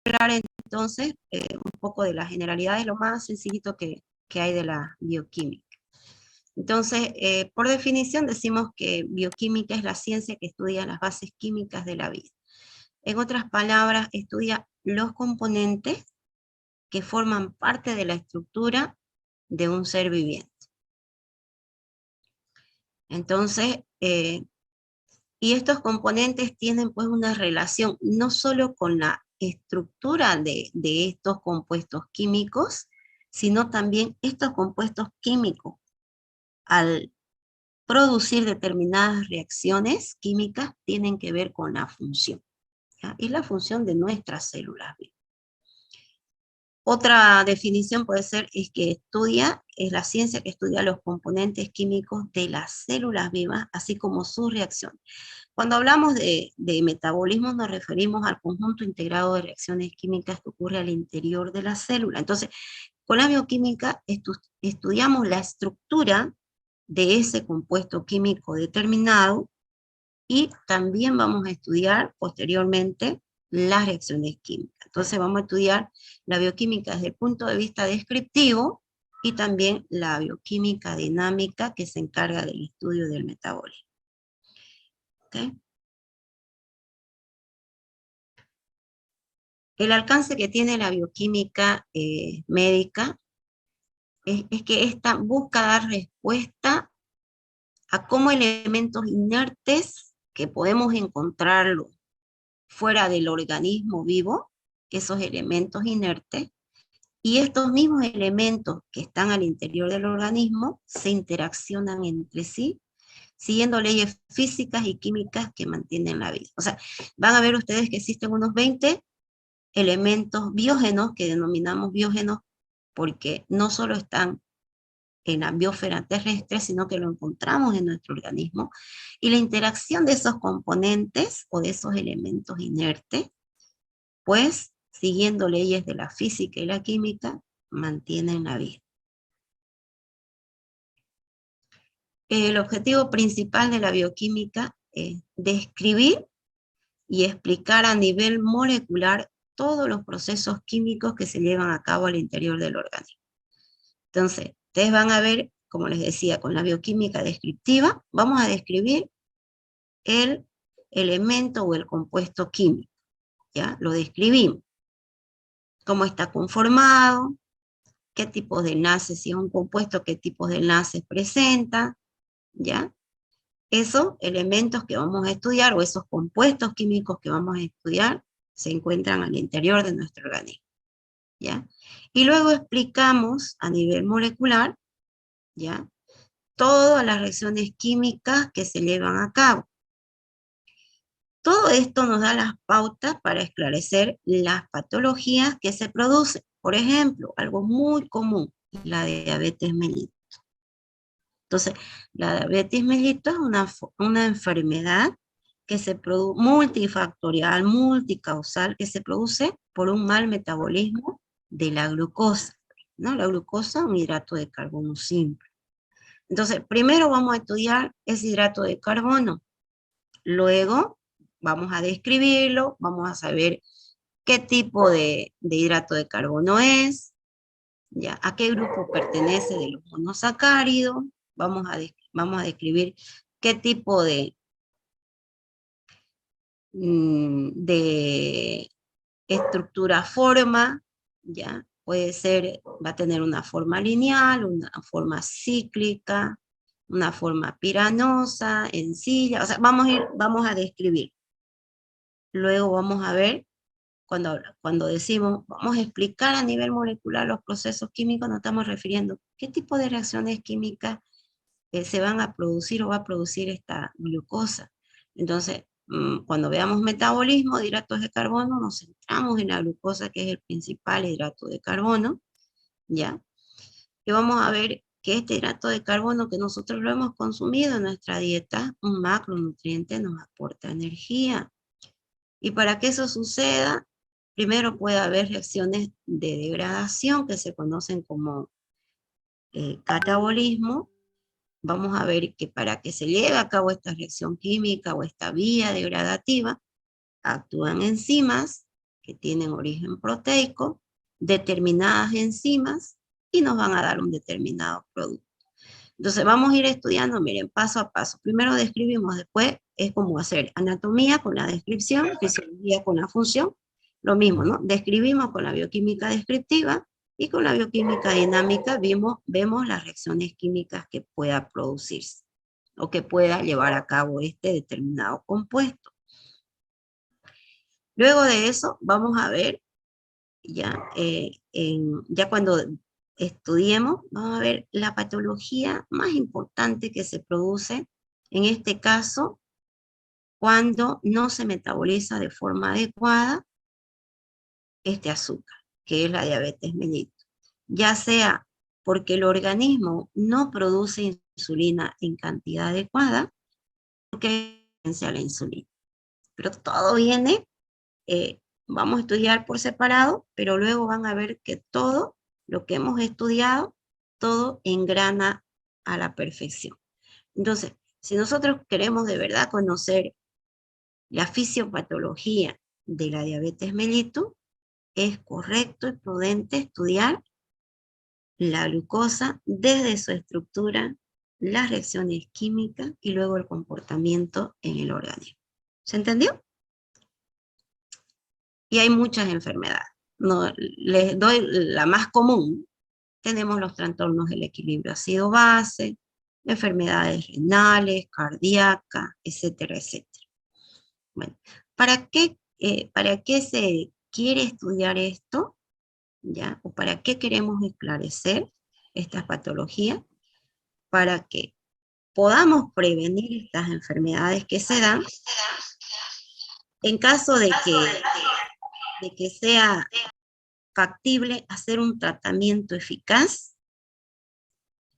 hablar entonces un poco de las generalidades, lo más sencillito que hay de la bioquímica. Entonces, por definición decimos que bioquímica es la ciencia que estudia las bases químicas de la vida. En otras palabras, estudia los componentes que forman parte de la estructura de un ser viviente. Entonces, y estos componentes tienen pues una relación no solo con la estructura de estos compuestos químicos, sino también estos compuestos químicos, al producir determinadas reacciones químicas, tienen que ver con la función, ¿ya? Y la función de nuestras células vivas. Otra definición puede ser es la ciencia que estudia los componentes químicos de las células vivas, así como sus reacciones. Cuando hablamos de metabolismo nos referimos al conjunto integrado de reacciones químicas que ocurre al interior de la célula. Entonces, con la bioquímica estudiamos la estructura de ese compuesto químico determinado y también vamos a estudiar posteriormente las reacciones químicas. Entonces vamos a estudiar la bioquímica desde el punto de vista descriptivo y también la bioquímica dinámica que se encarga del estudio del metabolismo. ¿Okay? El alcance que tiene la bioquímica médica es que esta busca dar respuesta a cómo elementos inertes que podemos encontrarlo fuera del organismo vivo, esos elementos inertes, y estos mismos elementos que están al interior del organismo se interaccionan entre sí, siguiendo leyes físicas y químicas que mantienen la vida. O sea, van a ver ustedes que existen unos 20 elementos biógenos, que denominamos biógenos, porque no solo están en la biosfera terrestre, sino que lo encontramos en nuestro organismo, y la interacción de esos componentes o de esos elementos inertes, pues, siguiendo leyes de la física y la química, mantienen la vida. El objetivo principal de la bioquímica es describir y explicar a nivel molecular todos los procesos químicos que se llevan a cabo al interior del organismo. Entonces, ustedes van a ver, como les decía, con la bioquímica descriptiva, vamos a describir el elemento o el compuesto químico, ¿ya? Lo describimos. Cómo está conformado, qué tipos de enlaces, si es un compuesto, qué tipos de enlaces presenta, ¿ya? Esos elementos que vamos a estudiar, o esos compuestos químicos que vamos a estudiar, se encuentran al interior de nuestro organismo, ¿ya? Y luego explicamos a nivel molecular, ¿ya? Todas las reacciones químicas que se llevan a cabo. Todo esto nos da las pautas para esclarecer las patologías que se producen. Por ejemplo, algo muy común, la diabetes mellitus. Entonces, la diabetes mellitus es una enfermedad que se produce multifactorial, multicausal, que se produce por un mal metabolismo de la glucosa, ¿no? La glucosa es un hidrato de carbono simple. Entonces, primero vamos a estudiar ese hidrato de carbono. Luego vamos a describirlo, vamos a saber qué tipo de hidrato de carbono es, ¿ya? A qué grupo pertenece de los monosacáridos, vamos a describir qué tipo de estructura forma, ¿ya? Puede ser, va a tener una forma lineal, una forma cíclica, una forma piranosa, encilla, o sea, vamos a describir. Luego vamos a ver, cuando decimos, vamos a explicar a nivel molecular los procesos químicos, nos estamos refiriendo a qué tipo de reacciones químicas se van a producir o va a producir esta glucosa. Entonces, cuando veamos metabolismo de hidratos de carbono, nos centramos en la glucosa, que es el principal hidrato de carbono, ¿ya? Y vamos a ver que este hidrato de carbono que nosotros lo hemos consumido en nuestra dieta, un macronutriente, nos aporta energía. Y para que eso suceda, primero puede haber reacciones de degradación que se conocen como catabolismo. Vamos a ver que para que se lleve a cabo esta reacción química o esta vía degradativa, actúan enzimas que tienen origen proteico, determinadas enzimas, y nos van a dar un determinado producto. Entonces vamos a ir estudiando, miren, paso a paso. Primero describimos, después es como hacer anatomía con la descripción, fisiología con la función, lo mismo, ¿no? Describimos con la bioquímica descriptiva y con la bioquímica dinámica vemos las reacciones químicas que pueda producirse o que pueda llevar a cabo este determinado compuesto. Luego de eso vamos a ver, ya, ya cuando estudiemos, vamos a ver la patología más importante que se produce, en este caso, cuando no se metaboliza de forma adecuada este azúcar, que es la diabetes mellitus. Ya sea porque el organismo no produce insulina en cantidad adecuada, porque hay resistencia a la insulina. Pero todo viene, vamos a estudiar por separado, pero luego van a ver que todo lo que hemos estudiado, todo engrana a la perfección. Entonces, si nosotros queremos de verdad conocer la fisiopatología de la diabetes mellitus, es correcto y prudente estudiar la glucosa desde su estructura, las reacciones químicas y luego el comportamiento en el organismo. ¿Se entendió? Y hay muchas enfermedades. No, les doy la más común. Tenemos los trastornos del equilibrio ácido-base, enfermedades renales, cardíacas, etcétera, etcétera. Bueno, ¿para qué se quiere estudiar esto? ¿Ya? ¿O para qué queremos esclarecer estas patologías? Para que podamos prevenir estas enfermedades que se dan en caso de que sea factible hacer un tratamiento eficaz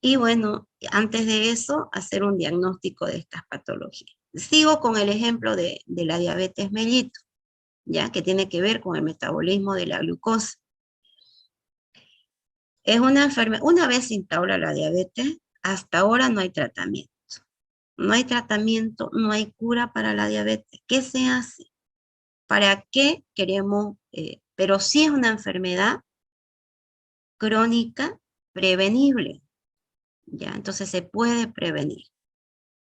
y bueno, antes de eso, hacer un diagnóstico de estas patologías. Sigo con el ejemplo de la diabetes mellitus, ¿ya? Que tiene que ver con el metabolismo de la glucosa. Es una enfermedad, una vez se instaura la diabetes, hasta ahora no hay tratamiento. No hay tratamiento, no hay cura para la diabetes. ¿Qué se hace? ¿Para qué queremos? Pero sí es una enfermedad crónica prevenible, ¿ya? Entonces se puede prevenir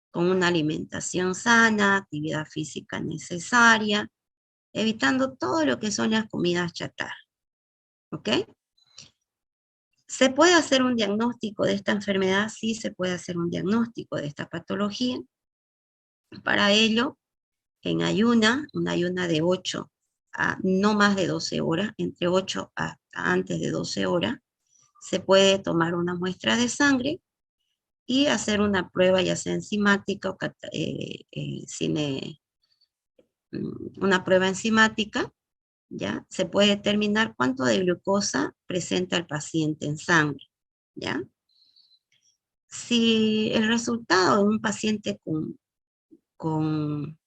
con una alimentación sana, actividad física necesaria, evitando todo lo que son las comidas chatarra, ¿ok? ¿Se puede hacer un diagnóstico de esta enfermedad? Sí, se puede hacer un diagnóstico de esta patología. Para ello, en una ayuna de 8 a no más de 12 horas, entre 8 hasta antes de 12 horas, se puede tomar una muestra de sangre y hacer una prueba ya sea enzimática o una prueba enzimática, ¿ya? Se puede determinar cuánto de glucosa presenta el paciente en sangre, ¿ya? Si el resultado de un paciente con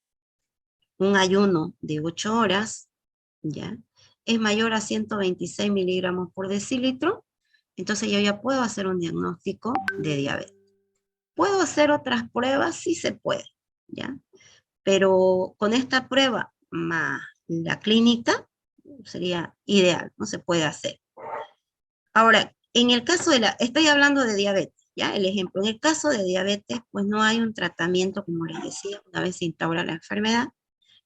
un ayuno de 8 horas, ¿ya? Es mayor a 126 miligramos por decilitro, entonces yo ya puedo hacer un diagnóstico de diabetes. ¿Puedo hacer otras pruebas? Sí se puede, ¿ya? Pero con esta prueba más la clínica sería ideal, no se puede hacer. Ahora, en el caso estoy hablando de diabetes, ¿ya? El ejemplo, en el caso de diabetes, pues no hay un tratamiento, como les decía, una vez se instaura la enfermedad,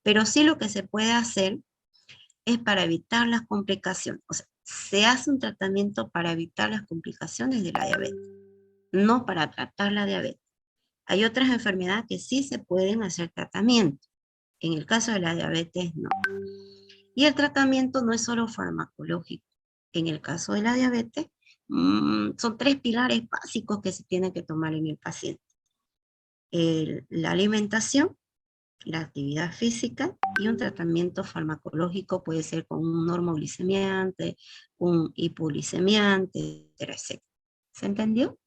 pero sí lo que se puede hacer es para evitar las complicaciones. O sea, se hace un tratamiento para evitar las complicaciones de la diabetes, no para tratar la diabetes. Hay otras enfermedades que sí se pueden hacer tratamiento. En el caso de la diabetes, no. Y el tratamiento no es solo farmacológico. En el caso de la diabetes, son 3 pilares básicos que se tienen que tomar en el paciente. La alimentación, la actividad física y un tratamiento farmacológico puede ser con un normoglicemiante, un hipoglicemiante, etcétera, etcétera. ¿Se entendió?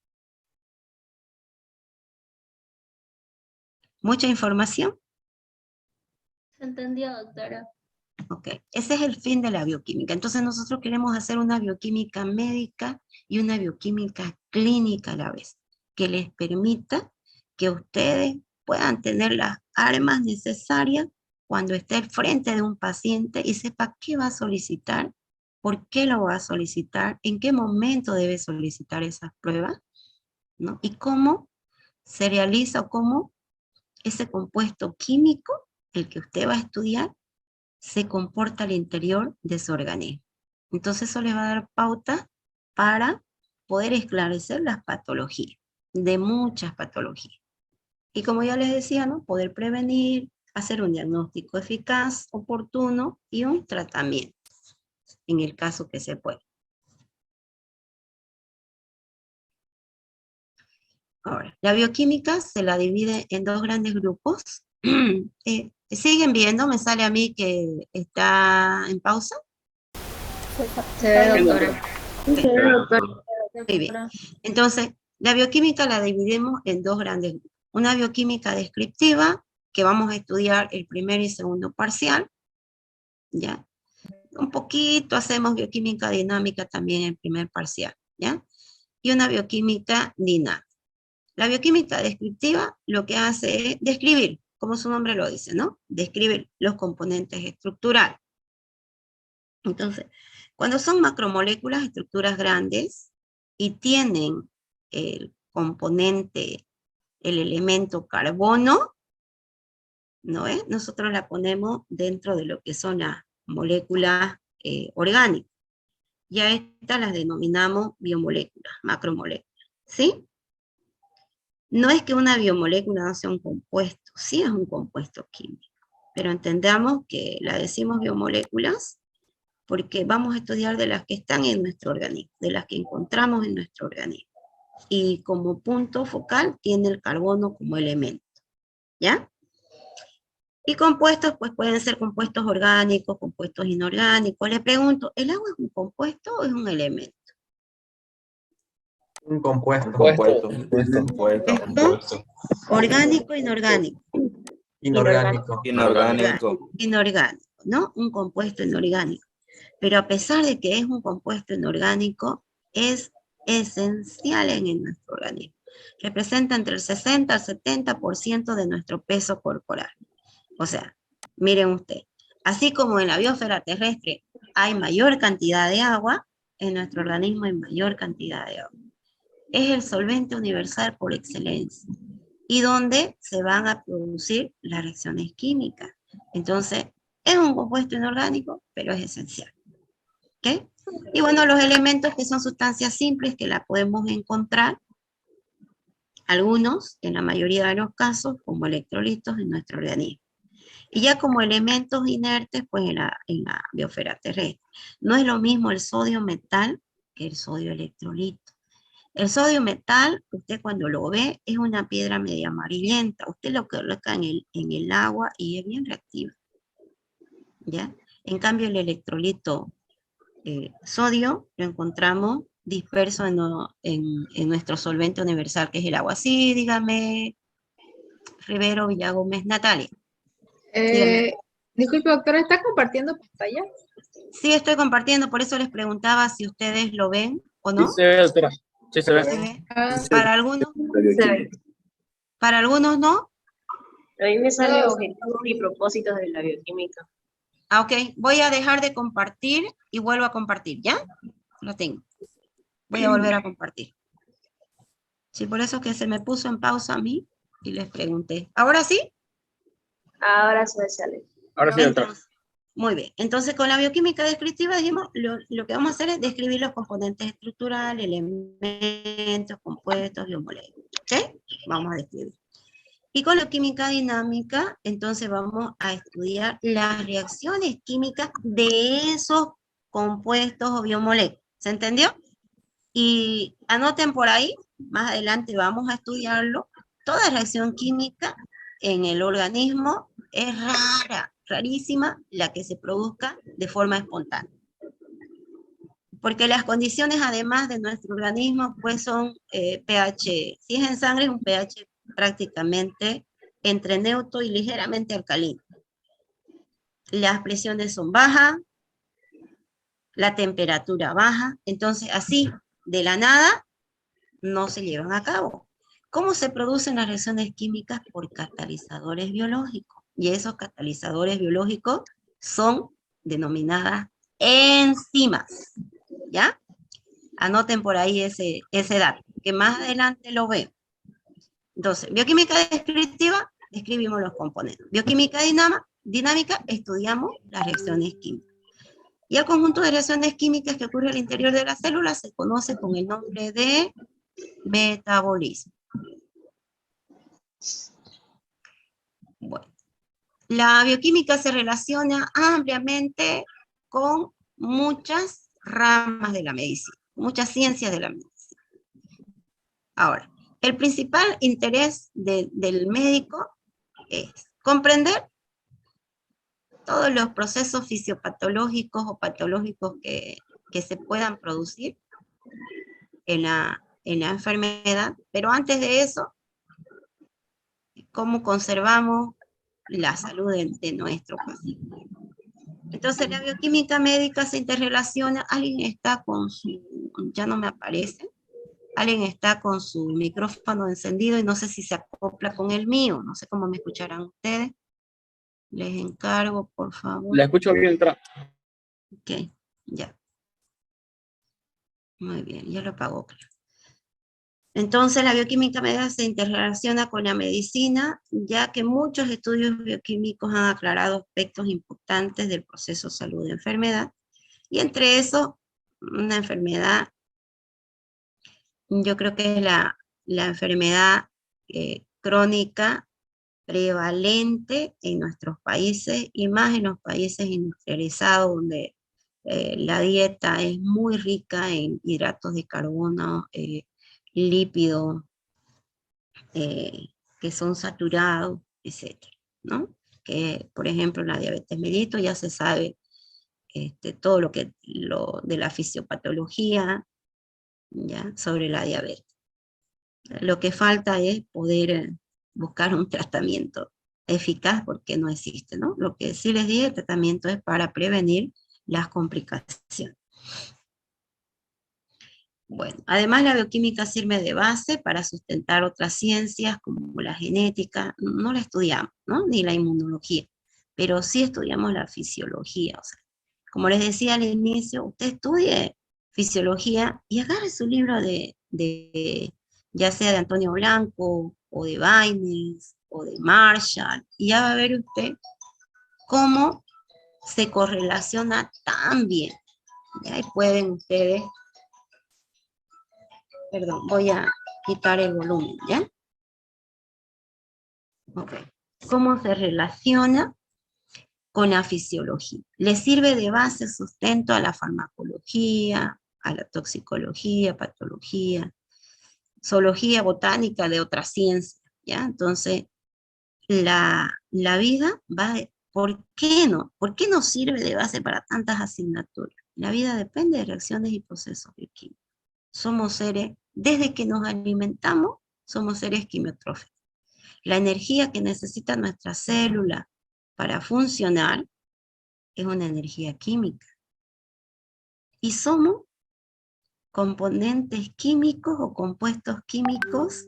¿Mucha información? Se entendió, doctora. Ok, ese es el fin de la bioquímica. Entonces nosotros queremos hacer una bioquímica médica y una bioquímica clínica a la vez, que les permita que ustedes puedan tener las armas necesarias cuando esté al frente de un paciente y sepa qué va a solicitar, por qué lo va a solicitar, en qué momento debe solicitar esas pruebas, ¿no? Y cómo se realiza o cómo ese compuesto químico, el que usted va a estudiar, se comporta al interior de su organismo. Entonces eso le va a dar pauta para poder esclarecer las patologías, de muchas patologías. Y como ya les decía, ¿no? Poder prevenir, hacer un diagnóstico eficaz, oportuno y un tratamiento, en el caso que se pueda. Ahora, la bioquímica se la divide en dos grandes grupos. ¿Siguen viendo? Me sale a mí que está en pausa. Se ve, doctora. Okay. Se ve, doctora. Muy bien. Entonces, la bioquímica la dividimos en dos grandes grupos. Una bioquímica descriptiva, que vamos a estudiar el primer y segundo parcial, ¿ya? Un poquito hacemos bioquímica dinámica también en el primer parcial, ¿ya? Y una bioquímica dinámica. La bioquímica descriptiva lo que hace es describir, como su nombre lo dice, ¿no? Describir los componentes estructurales. Entonces, cuando son macromoléculas, estructuras grandes, y tienen el componente, el elemento carbono, ¿no es? Nosotros la ponemos dentro de lo que son las moléculas orgánicas. Y a estas las denominamos biomoléculas, macromoléculas, ¿sí? No es que una biomolécula no sea un compuesto, sí es un compuesto químico, pero entendamos que la decimos biomoléculas porque vamos a estudiar de las que están en nuestro organismo, de las que encontramos en nuestro organismo. Y como punto focal tiene el carbono como elemento, ¿ya? Y compuestos, pues pueden ser compuestos orgánicos, compuestos inorgánicos. Le pregunto, ¿el agua es un compuesto o es un elemento? Un compuesto. Compuesto. Orgánico, inorgánico. Inorgánico. Inorgánico, ¿no? Un compuesto inorgánico. Pero a pesar de que es un compuesto inorgánico, es esencial en nuestro organismo. Representa entre el 60 al 70% de nuestro peso corporal. O sea, miren ustedes, así como en la biosfera terrestre hay mayor cantidad de agua, en nuestro organismo hay mayor cantidad de agua. Es el solvente universal por excelencia y donde se van a producir las reacciones químicas. Entonces, es un compuesto inorgánico, pero es esencial. ¿Okay? Y bueno, los elementos que son sustancias simples que la podemos encontrar, algunos, en la mayoría de los casos, como electrolitos en nuestro organismo. Y ya como elementos inertes, pues en la biosfera terrestre. No es lo mismo el sodio metal que el sodio electrolito. El sodio metal, usted cuando lo ve, es una piedra media amarillenta. Usted lo coloca en el agua y es bien reactiva, ¿ya? En cambio, el electrolito sodio lo encontramos disperso en nuestro solvente universal, que es el agua. Sí, dígame, Rivero Villagómez, Natalia. Disculpe, doctora, ¿está compartiendo pantalla? Sí, estoy compartiendo, por eso les preguntaba si ustedes lo ven o no. Sí se ve, doctora. Sí se ve. ¿Se ve? Para algunos, para algunos no. A mí me sale objetivos y propósitos de la bioquímica. Ah, ok, voy a dejar de compartir y vuelvo a compartir, ¿ya? Lo tengo. Voy a volver a compartir. Sí, por eso que se me puso en pausa a mí y les pregunté. ¿Ahora sí? Ahora se sale. Ahora sí, doctora. Muy bien, entonces con la bioquímica descriptiva dijimos, lo que vamos a hacer es describir los componentes estructurales, elementos, compuestos, biomoléculas, ¿ok? Vamos a describir. Y con la química dinámica, entonces vamos a estudiar las reacciones químicas de esos compuestos o biomoléculas, ¿se entendió? Y anoten por ahí, más adelante vamos a estudiarlo, toda reacción química en el organismo es rara, rarísima la que se produzca de forma espontánea. Porque las condiciones además de nuestro organismo pues son pH, si es en sangre es un pH prácticamente entre neutro y ligeramente alcalino. Las presiones son bajas, la temperatura baja, entonces así de la nada no se llevan a cabo. ¿Cómo se producen las reacciones químicas? Por catalizadores biológicos. y esos catalizadores biológicos son denominadas enzimas, ¿ya? Anoten por ahí ese dato, que más adelante lo veo. Entonces, bioquímica descriptiva, describimos los componentes. Bioquímica dinámica, estudiamos las reacciones químicas. Y el conjunto de reacciones químicas que ocurre al interior de la célula se conoce con el nombre de metabolismo. Bueno, la bioquímica se relaciona ampliamente con muchas ramas de la medicina, muchas ciencias de la medicina. Ahora, el principal interés del médico es comprender todos los procesos fisiopatológicos o patológicos que se puedan producir en la enfermedad, pero antes de eso, cómo conservamos la salud de nuestro paciente. Entonces la bioquímica médica se interrelaciona, alguien está con su, ya no me aparece, alguien está con su micrófono encendido y no sé si se acopla con el mío, no sé cómo me escucharán ustedes. Les encargo, por favor. La escucho bien, Ok, ya. Muy bien, ya lo apagó, claro. Entonces la bioquímica médica se interrelaciona con la medicina, ya que muchos estudios bioquímicos han aclarado aspectos importantes del proceso salud-enfermedad, y entre eso, una enfermedad, yo creo que es la enfermedad crónica prevalente en nuestros países, y más en los países industrializados, donde la dieta es muy rica en hidratos de carbono, lípidos, que son saturados, etcétera, ¿no? Que, por ejemplo, en la diabetes mellitus ya se sabe todo lo de la fisiopatología, ¿ya? Sobre la diabetes. Lo que falta es poder buscar un tratamiento eficaz, porque no existe, ¿no? Lo que sí les dije, el tratamiento es para prevenir las complicaciones. Bueno, además la bioquímica sirve de base para sustentar otras ciencias como la genética, no la estudiamos, ¿no? Ni la inmunología, pero sí estudiamos la fisiología. O sea, como les decía al inicio, usted estudie fisiología y agarre su libro ya sea de Antonio Blanco, o de Baines, o de Marshall, y ya va a ver usted cómo se correlaciona tan bien. Y ahí pueden ustedes... Perdón, voy a quitar el volumen, ¿ya? Ok. ¿Cómo se relaciona con la fisiología? Le sirve de base, sustento a la farmacología, a la toxicología, patología, zoología, botánica de otras ciencias, ¿ya? Entonces, la vida va... ¿Por qué no? ¿Por qué nos sirve de base para tantas asignaturas? La vida depende de reacciones y procesos bioquímicos. Somos seres, desde que nos alimentamos, somos seres quimiotróficos. La energía que necesita nuestra célula para funcionar es una energía química. Y somos componentes químicos o compuestos químicos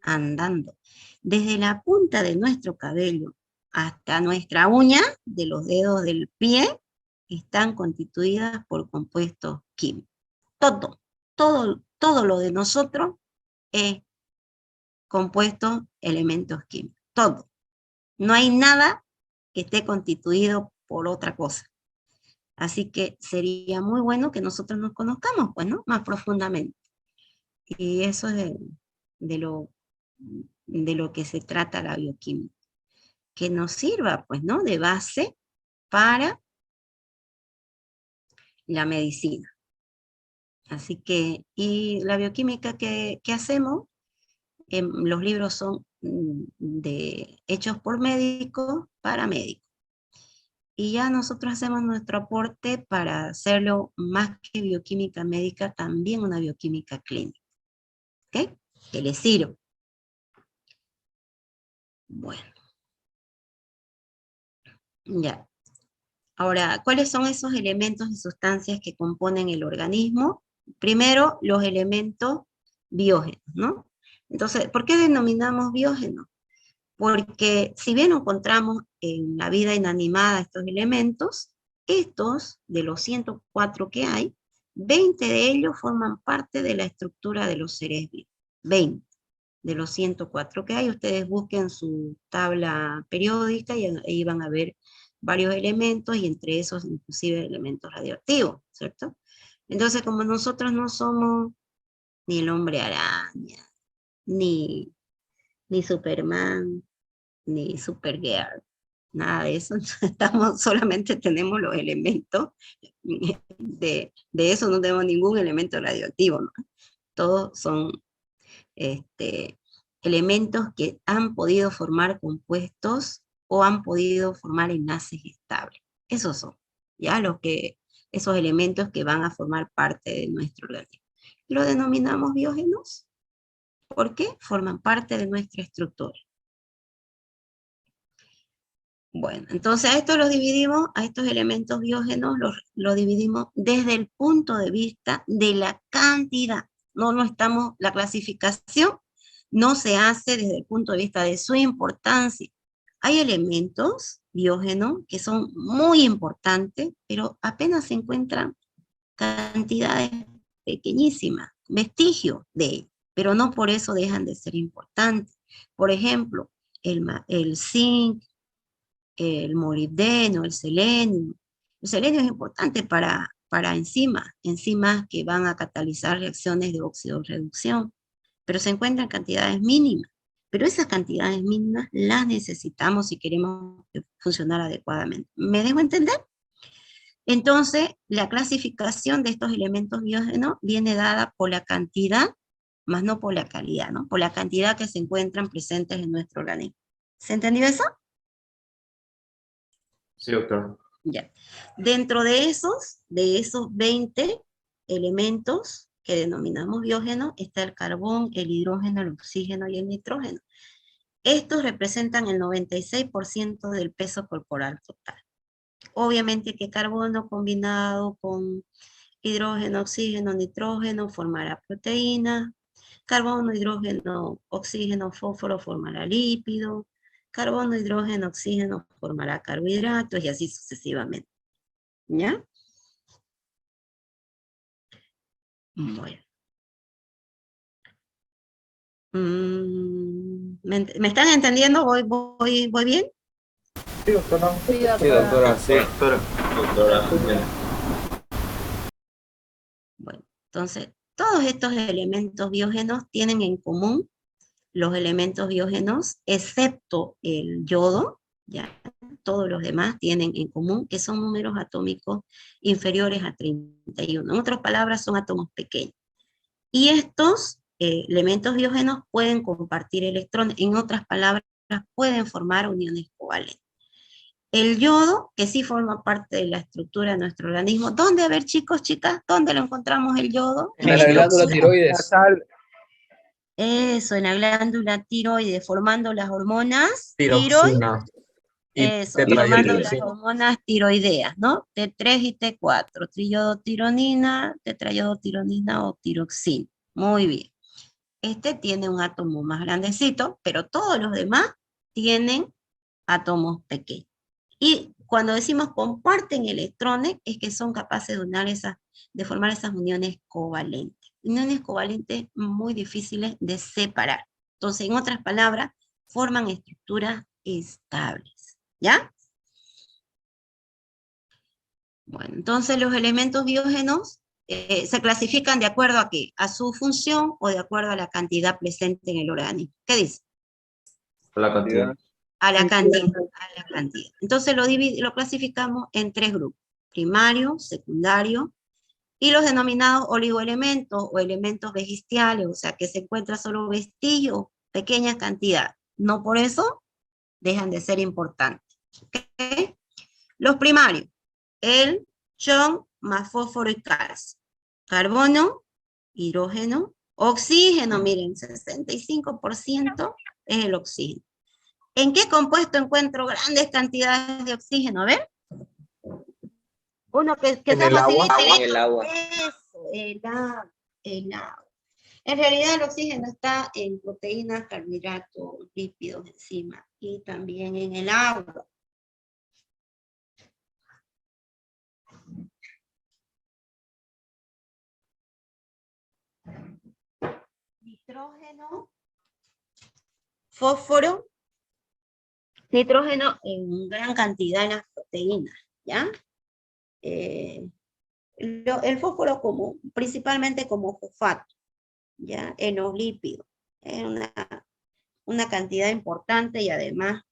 andando. Desde la punta de nuestro cabello hasta nuestra uña de los dedos del pie están constituidas por compuestos químicos. Todo lo de nosotros es compuesto elementos químicos. Todo. No hay nada que esté constituido por otra cosa. Así que sería muy bueno que nosotros nos conozcamos, pues, ¿no? Más profundamente. Y eso es de lo que se trata la bioquímica. Que nos sirva, pues, ¿no? De base para la medicina. Así que, y la bioquímica que hacemos, los libros son hechos por médicos para médicos. Y ya nosotros hacemos nuestro aporte para hacerlo más que bioquímica médica, también una bioquímica clínica. ¿Ok? Que les sirva. Bueno. Ya. Ahora, ¿cuáles son esos elementos y sustancias que componen el organismo? Primero, los elementos biógenos, ¿no? Entonces, ¿por qué denominamos biógenos? Porque si bien encontramos en la vida inanimada estos elementos, estos, de los 104 que hay, 20 de ellos forman parte de la estructura de los seres vivos. 20 de los 104 que hay, ustedes busquen su tabla periódica y ahí van a ver varios elementos, y entre esos inclusive elementos radioactivos, ¿cierto? Entonces, como nosotros no somos ni el hombre araña, ni Superman, ni Supergirl, nada de eso, solamente tenemos los elementos, de eso no tenemos ningún elemento radioactivo, ¿no? Todos son elementos que han podido formar compuestos o han podido formar enlaces estables. Esos son, ya esos elementos que van a formar parte de nuestro organismo. Lo denominamos biógenos porque forman parte de nuestra estructura. Bueno, entonces a estos los dividimos, a estos elementos biógenos los dividimos desde el punto de vista de la cantidad. La clasificación no se hace desde el punto de vista de su importancia. Hay elementos biógenos que son muy importantes, pero apenas se encuentran cantidades pequeñísimas, vestigios de ellos, pero no por eso dejan de ser importantes. Por ejemplo, el zinc, el molibdeno, el selenio. El selenio es importante para enzimas que van a catalizar reacciones de óxido-reducción, pero se encuentran cantidades mínimas. Pero esas cantidades mínimas las necesitamos si queremos funcionar adecuadamente. ¿Me dejo entender? Entonces, la clasificación de estos elementos biógenos viene dada por la cantidad, más no por la calidad, ¿no? Por la cantidad que se encuentran presentes en nuestro organismo. ¿Se entendió eso? Sí, doctor. Ya. Dentro de esos 20 elementos que denominamos biógenos, está el carbón, el hidrógeno, el oxígeno y el nitrógeno. Estos representan el 96% del peso corporal total. Obviamente que carbono combinado con hidrógeno, oxígeno, nitrógeno formará proteína, carbono, hidrógeno, oxígeno, fósforo formará lípido, carbono, hidrógeno, oxígeno formará carbohidratos y así sucesivamente. ¿Ya? Bueno. ¿Me están entendiendo? ¿Voy bien? Sí, doctora. Sí, Sí, doctora. Sí, Doctora. Bueno, entonces, todos estos elementos biógenos tienen en común los elementos biógenos, excepto el yodo, ya, todos los demás tienen en común que son números atómicos inferiores a 31. En otras palabras, son átomos pequeños. Y estos elementos biógenos pueden compartir electrones, en otras palabras, pueden formar uniones covalentes. El yodo, que sí forma parte de la estructura de nuestro organismo. ¿Dónde, a ver, chicos, chicas, dónde lo encontramos el yodo? En la glándula tiroides. Eso, en la glándula tiroides, formando las hormonas tiroxina. Y eso, formando las tetrahidroxina. hormonas tiroideas, ¿no? T3 y T4, triiodotironina, tetraiodotironina o tiroxina. Muy bien. Este tiene un átomo más grandecito, pero todos los demás tienen átomos pequeños. Y cuando decimos comparten electrones, es que son capaces de formar esas uniones covalentes. Uniones covalentes muy difíciles de separar. Entonces, en otras palabras, forman estructuras estables. ¿Ya? Bueno, entonces los elementos biógenos se clasifican de acuerdo a qué? A su función o de acuerdo a la cantidad presente en el organismo. ¿Qué dice? La cantidad. A la cantidad. Entonces lo clasificamos en 3 grupos: primario, secundario, y los denominados oligoelementos o elementos vestigiales, o sea que se encuentra solo vestigios, pequeñas cantidades. No por eso dejan de ser importantes. ¿Okay? Los primarios: el chon más fósforo y calcio, carbono, hidrógeno, oxígeno, miren, 65% es el oxígeno. ¿En qué compuesto encuentro grandes cantidades de oxígeno? A ver. Uno que En sea el agua. facilito. En el agua. Eso, el agua. En realidad el oxígeno está en proteínas, carbohidratos, lípidos, enzimas y también en el agua. Nitrógeno, fósforo, nitrógeno en gran cantidad en las proteínas, ¿ya? El fósforo principalmente como fosfato, ¿ya? En los lípidos. Es una cantidad importante y además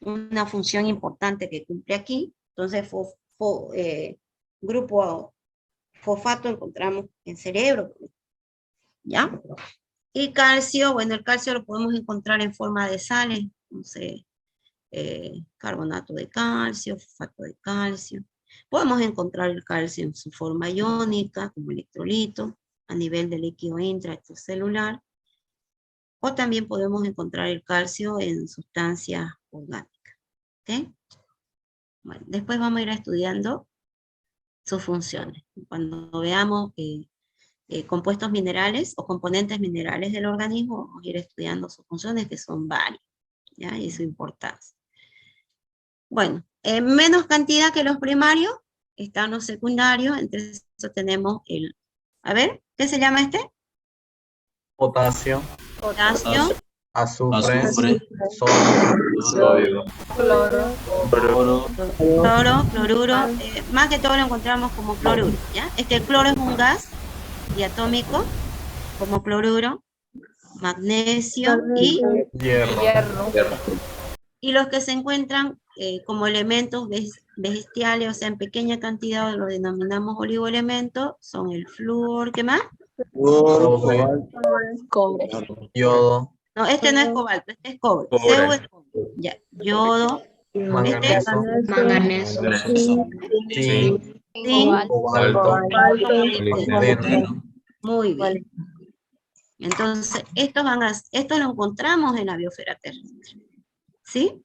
una función importante que cumple aquí. Entonces, grupo fosfato encontramos en cerebro, ¿ya? Y calcio, bueno, el calcio lo podemos encontrar en forma de sales, entonces, carbonato de calcio, fosfato de calcio. Podemos encontrar el calcio en su forma iónica, como electrolito, a nivel de líquido intracelular, o también podemos encontrar el calcio en sustancias orgánicas. ¿Okay? Bueno, después vamos a ir estudiando sus funciones. Cuando veamos compuestos minerales o componentes minerales del organismo, vamos a ir estudiando sus funciones, que son varias, ¿ya? Y su importancia. Bueno, en menos cantidad que los primarios, están los secundarios, entre eso tenemos a ver, ¿qué se llama este? Potasio, Potasio, azufre, Azufre, sodio, Cloro. cloro, cloro, cloruro, más que todo lo encontramos como cloruro, ¿ya? El cloro es un gas diatómico, como cloruro, magnesio y hierro, los que se encuentran como elementos vegetales, o sea, en pequeña cantidad, lo denominamos oligoelementos, son el flúor, ¿qué más? cobre, Cobre. yodo, No, este no es cobalto, este es cobre. Cobre. Cu es cobre. Ya, yodo, manganeso, Manganeso. zinc, zinc, cobalto, molibdeno. muy bien. Entonces, estos lo encontramos en la biosfera terrestre. ¿Sí?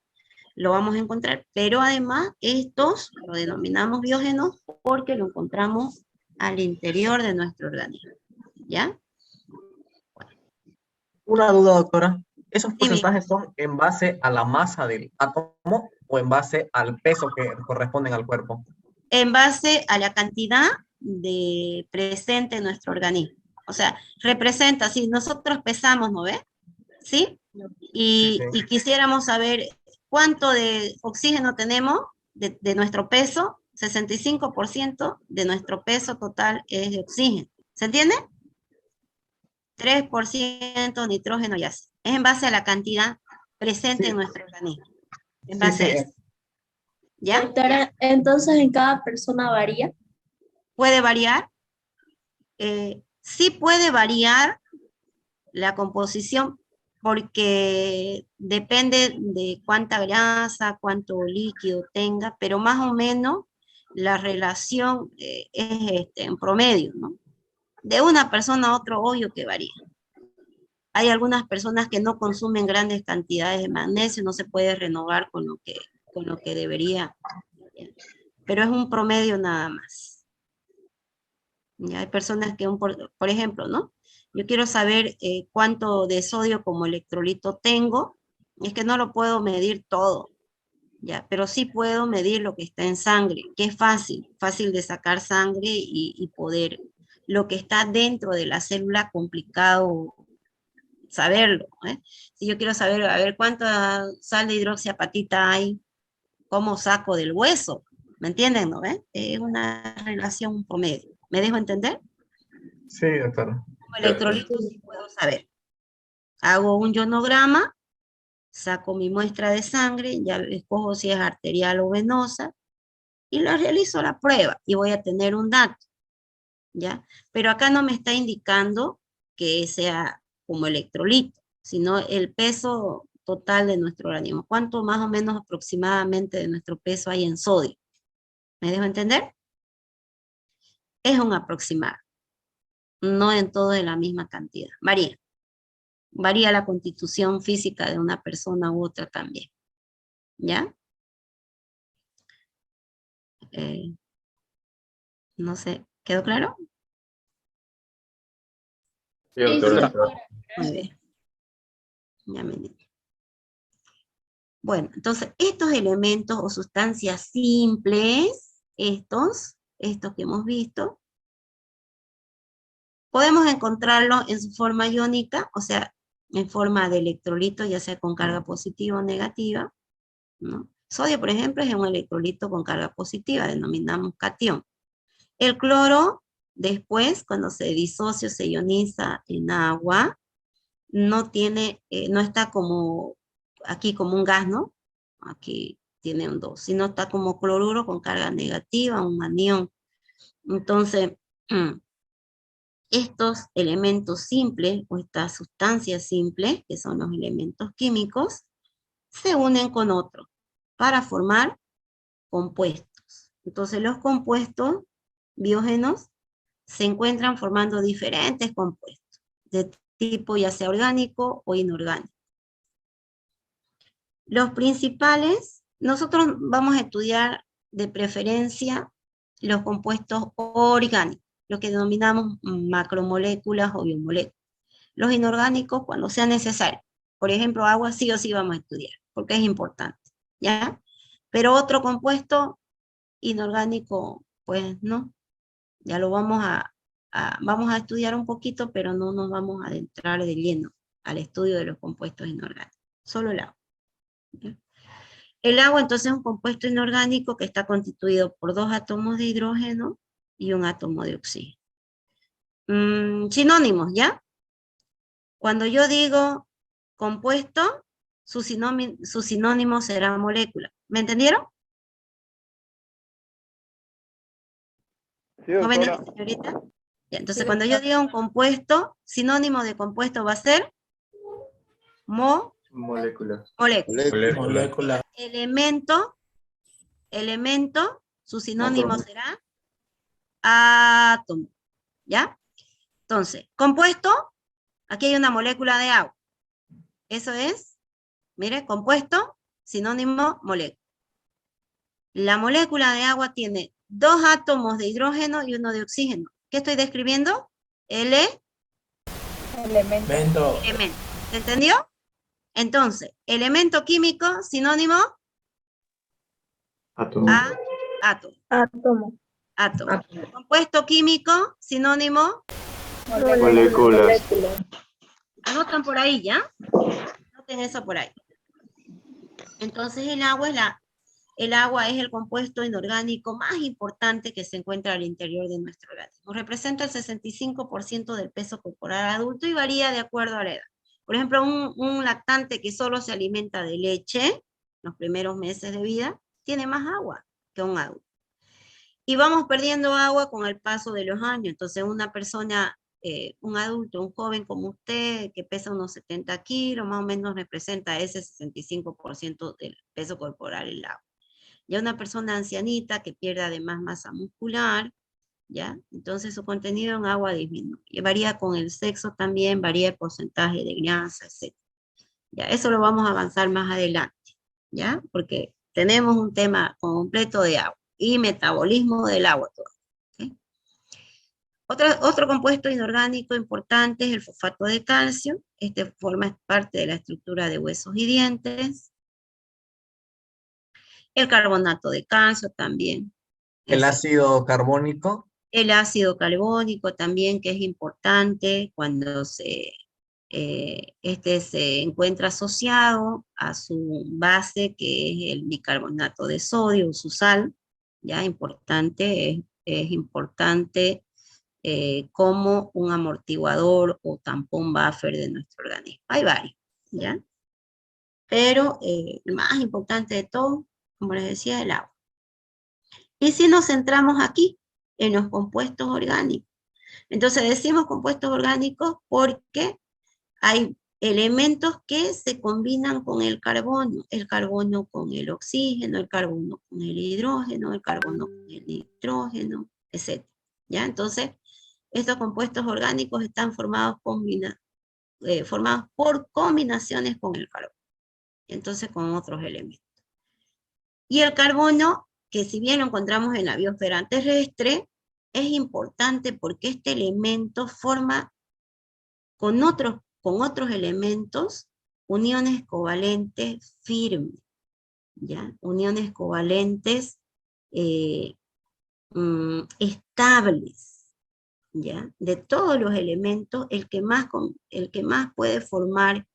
Lo vamos a encontrar, pero además estos lo denominamos biógenos porque lo encontramos al interior de nuestro organismo. ¿Ya? Una duda, doctora. ¿Esos Dime. porcentajes son en base a la masa del átomo o en base al peso que corresponden al cuerpo? En base a la cantidad de presente en nuestro organismo. O sea, representa, si nosotros pesamos, ¿no ves? ¿Sí? Y quisiéramos saber cuánto de oxígeno tenemos de nuestro peso, 65% de nuestro peso total es de oxígeno. ¿Se entiende? 3% nitrógeno y así. Es en base a la cantidad presente en nuestro organismo. En base a eso. ¿Ya? Doctora, entonces en cada persona varía. ¿Puede variar? Sí puede variar la composición porque depende de cuánta grasa, cuánto líquido tenga, pero más o menos la relación es en promedio, ¿no? De una persona a otro, obvio que varía. Hay algunas personas que no consumen grandes cantidades de magnesio, no se puede renovar con lo que debería, pero es un promedio nada más. Y hay personas que, por ejemplo, ¿no? Yo quiero saber cuánto de sodio como electrolito tengo, es que no lo puedo medir todo, ¿ya? Pero sí puedo medir lo que está en sangre, que es fácil de sacar sangre y poder, lo que está dentro de la célula, complicado saberlo, ¿eh? Si yo quiero saber, a ver, cuánta sal de hidroxiapatita hay, cómo saco del hueso, ¿me entienden, no? Es una relación promedio. ¿Me dejo entender? Sí, doctora. Como electrolito sí puedo saber. Hago un ionograma, saco mi muestra de sangre, ya escojo si es arterial o venosa, y la realizo la prueba, y voy a tener un dato, ¿ya? Pero acá no me está indicando que sea como electrolito, sino el peso total de nuestro organismo. ¿Cuánto más o menos aproximadamente de nuestro peso hay en sodio? ¿Me dejo entender? Es un aproximado. No en todo de la misma cantidad. Varía la constitución física de una persona u otra también. ¿Ya? No sé, ¿quedó claro? Sí, doctora. Muy bien. Ya me di. Bueno, entonces estos elementos o sustancias simples, estos que hemos visto, podemos encontrarlo en su forma iónica, o sea, en forma de electrolito, ya sea con carga positiva o negativa, ¿no? Sodio, por ejemplo, es un electrolito con carga positiva, denominamos cation. El cloro, después, cuando se disocia o se ioniza en agua, no tiene, no está como, aquí como un gas, ¿no? Aquí tiene un 2, sino está como cloruro con carga negativa, un anión. Entonces, estos elementos simples, o estas sustancias simples, que son los elementos químicos, se unen con otros para formar compuestos. Entonces, los compuestos biógenos se encuentran formando diferentes compuestos, de tipo ya sea orgánico o inorgánico. Los principales, nosotros vamos a estudiar de preferencia los compuestos orgánicos, lo que denominamos macromoléculas o biomoléculas. Los inorgánicos cuando sea necesario. Por ejemplo, agua sí o sí vamos a estudiar, porque es importante, ¿ya? Pero otro compuesto inorgánico, pues no. Ya lo vamos a estudiar un poquito, pero no nos vamos a adentrar de lleno al estudio de los compuestos inorgánicos. Solo el agua. ¿Ya? El agua entonces es un compuesto inorgánico que está constituido por 2 átomos de hidrógeno y un átomo de oxígeno. Sinónimos, ¿ya? Cuando yo digo compuesto, su sinónimo será molécula. ¿Me entendieron? Sí, doctora. ¿Jóvenes, señorita? Ya, entonces, cuando yo diga un compuesto, sinónimo de compuesto va a ser Moléculas. molécula. Elemento, su sinónimo será átomo, ¿ya? Entonces, compuesto, aquí hay una molécula de agua. Eso es, mire, compuesto, sinónimo, molécula. La molécula de agua tiene 2 átomos de hidrógeno y 1 de oxígeno. ¿Qué estoy describiendo? Elemento. ¿Se entendió? Entonces, elemento químico, sinónimo, Átomo. átomo. Compuesto químico, sinónimo, Moléculas. anotan por ahí, ¿ya? Anoten eso por ahí. Entonces, el agua es el compuesto inorgánico más importante que se encuentra al interior de nuestro organismo. Representa el 65% del peso corporal adulto y varía de acuerdo a la edad. Por ejemplo, un lactante que solo se alimenta de leche, los primeros meses de vida, tiene más agua que un adulto. Y vamos perdiendo agua con el paso de los años. Entonces, una persona, un adulto, un joven como usted, que pesa unos 70 kilos, más o menos representa ese 65% del peso corporal el agua. Ya una persona ancianita que pierda además masa muscular, ¿ya? Entonces su contenido en agua disminuye. Varía con el sexo también, varía el porcentaje de grasa, etc. Ya, eso lo vamos a avanzar más adelante, ¿ya? Porque tenemos un tema completo de agua y metabolismo del agua todavía. ¿Okay? Otro compuesto inorgánico importante es el fosfato de calcio. Este forma parte de la estructura de huesos y dientes. El carbonato de calcio también. El ácido carbónico. El ácido carbónico también, que es importante cuando este se encuentra asociado a su base, que es el bicarbonato de sodio, su sal, ya importante, es importante como un amortiguador o tampón buffer de nuestro organismo. Hay varios, ¿ya? Pero el más importante de todo, como les decía, el agua. Y si nos centramos aquí, en los compuestos orgánicos. Entonces decimos compuestos orgánicos porque hay elementos que se combinan con el carbono con el oxígeno, el carbono con el hidrógeno, el carbono con el nitrógeno, etc. ¿Ya? Entonces, estos compuestos orgánicos están formados por combinaciones con el carbono, entonces con otros elementos. Y el carbono, que si bien lo encontramos en la biosfera terrestre, es importante porque este elemento forma con otros elementos, uniones covalentes firmes, ¿ya? Uniones covalentes estables, ¿ya? De todos los elementos, el que más puede formar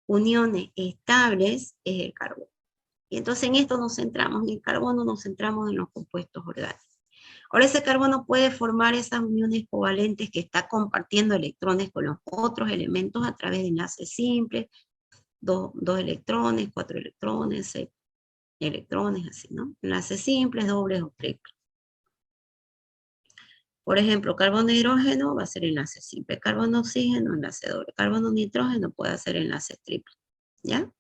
uniones estables es el carbono. Y entonces en esto nos centramos, en el carbono nos centramos en los compuestos orgánicos. Ahora ese carbono puede formar esas uniones covalentes que está compartiendo electrones con los otros elementos a través de enlaces simples, 2 electrones, 4 electrones, 6 electrones, así, ¿no? Enlaces simples, dobles o triples. Por ejemplo, carbono hidrógeno va a ser enlace simple, carbono oxígeno, enlace doble, carbono nitrógeno puede hacer enlace triple, ¿ya?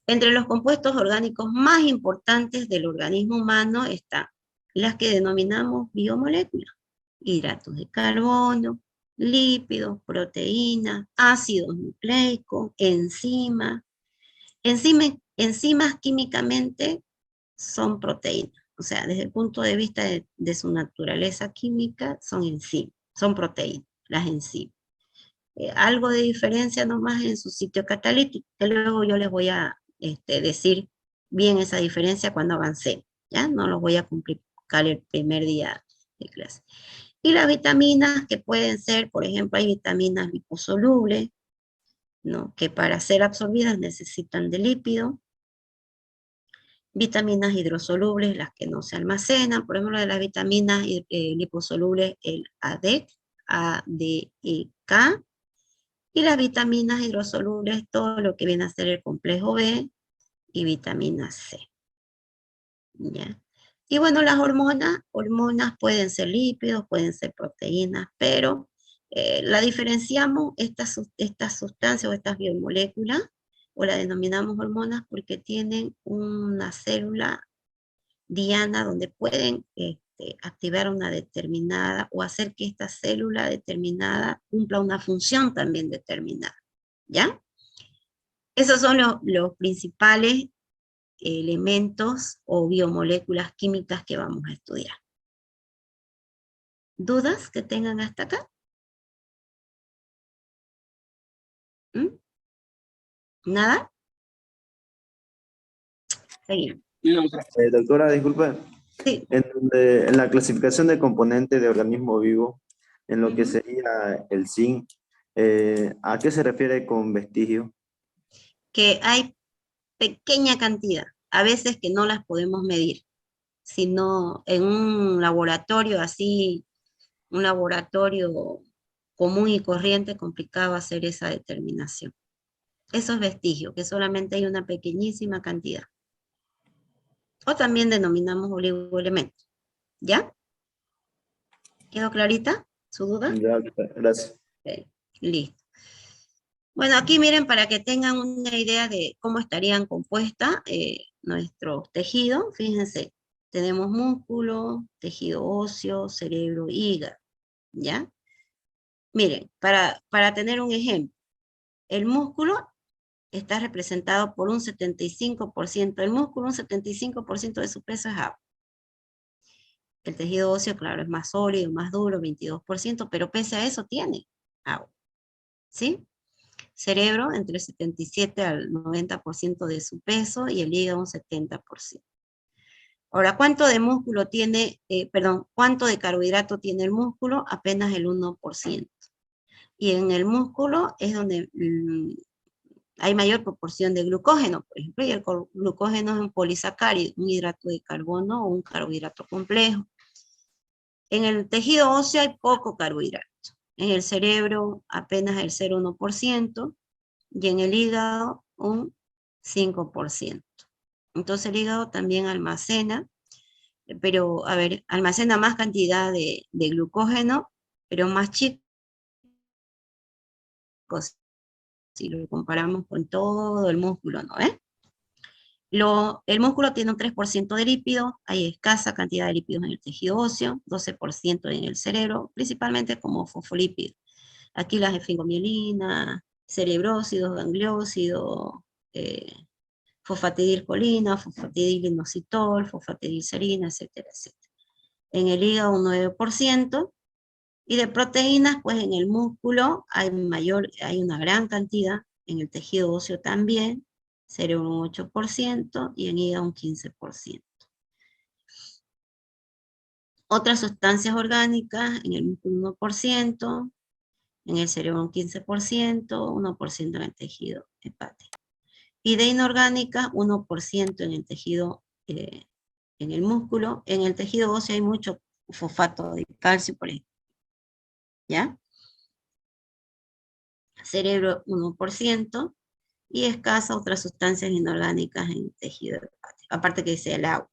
Entre los compuestos orgánicos más importantes del organismo humano están las que denominamos biomoléculas, hidratos de carbono, lípidos, proteínas, ácidos nucleicos, enzimas. Enzimas químicamente son proteínas, o sea, desde el punto de vista de su naturaleza química, son enzimas, son proteínas, las enzimas. Algo de diferencia nomás en su sitio catalítico, que luego yo les voy a decir bien esa diferencia cuando avancé, ¿ya? No los voy a complicar el primer día de clase. Y las vitaminas que pueden ser, por ejemplo, hay vitaminas liposolubles, ¿no? Que para ser absorbidas necesitan de lípido. Vitaminas hidrosolubles, las que no se almacenan, por ejemplo, de las vitaminas liposolubles, el ADEK, ADEK, y las vitaminas hidrosolubles, todo lo que viene a ser el complejo B y vitamina C. ¿Ya? Y bueno, las hormonas pueden ser lípidos, pueden ser proteínas, pero la diferenciamos, estas sustancias o estas biomoléculas, o la denominamos hormonas porque tienen una célula diana donde pueden activar una determinada o hacer que esta célula determinada cumpla una función también determinada, ¿ya? Esos son los principales elementos o biomoléculas químicas que vamos a estudiar. ¿Dudas que tengan hasta acá? ¿Nada? Seguimos. Doctora, disculpe. Sí. En la clasificación de componentes de organismo vivo, en lo que sería el zinc, ¿a qué se refiere con vestigio? Que hay pequeña cantidad, a veces que no las podemos medir, sino en un laboratorio así, un laboratorio común y corriente, complicado hacer esa determinación. Eso es vestigio, que solamente hay una pequeñísima cantidad. O también denominamos oligoelementos. ¿Ya? ¿Quedó clarita su duda? Ya, gracias. Okay, listo. Bueno, aquí miren para que tengan una idea de cómo estarían compuestas nuestros tejidos. Fíjense, tenemos músculo, tejido óseo, cerebro, hígado. ¿Ya? Miren, para tener un ejemplo, el músculo está representado por un 75%. El músculo, un 75% de su peso es agua. El tejido óseo, claro, es más sólido, más duro, 22%, pero pese a eso tiene agua. ¿Sí? Cerebro, entre el 77 al 90% de su peso, y el hígado un 70%. Ahora, ¿cuánto de músculo tiene, cuánto de carbohidrato tiene el músculo? Apenas el 1%. Y en el músculo es donde hay mayor proporción de glucógeno, por ejemplo, y el glucógeno es un polisacárido, un hidrato de carbono o un carbohidrato complejo. En el tejido óseo hay poco carbohidrato. En el cerebro apenas el 0,1%, y en el hígado un 5%. Entonces el hígado también almacena, pero a ver, almacena más cantidad de glucógeno, pero más chico, si lo comparamos con todo el músculo, ¿no? El músculo tiene un 3% de lípidos, hay escasa cantidad de lípidos en el tejido óseo, 12% en el cerebro, principalmente como fosfolípidos. Aquí las esfingomielinas, cerebrócidos, gangliósidos, fosfatidilcolina, fosfatidilinositol, fosfatidilcerina, etcétera, etcétera. En el hígado un 9%, Y de proteínas, pues en el músculo hay una gran cantidad, en el tejido óseo también, cerebro un 8% y en hígado un 15%. Otras sustancias orgánicas, en el músculo 1%, en el cerebro un 15%, 1% en el tejido hepático. Y de inorgánicas, 1% en el tejido, en el músculo. En el tejido óseo hay mucho fosfato de calcio, por ejemplo. ¿Ya? Cerebro 1%, y escasa otras sustancias inorgánicas en el tejido hepático, aparte que dice el agua.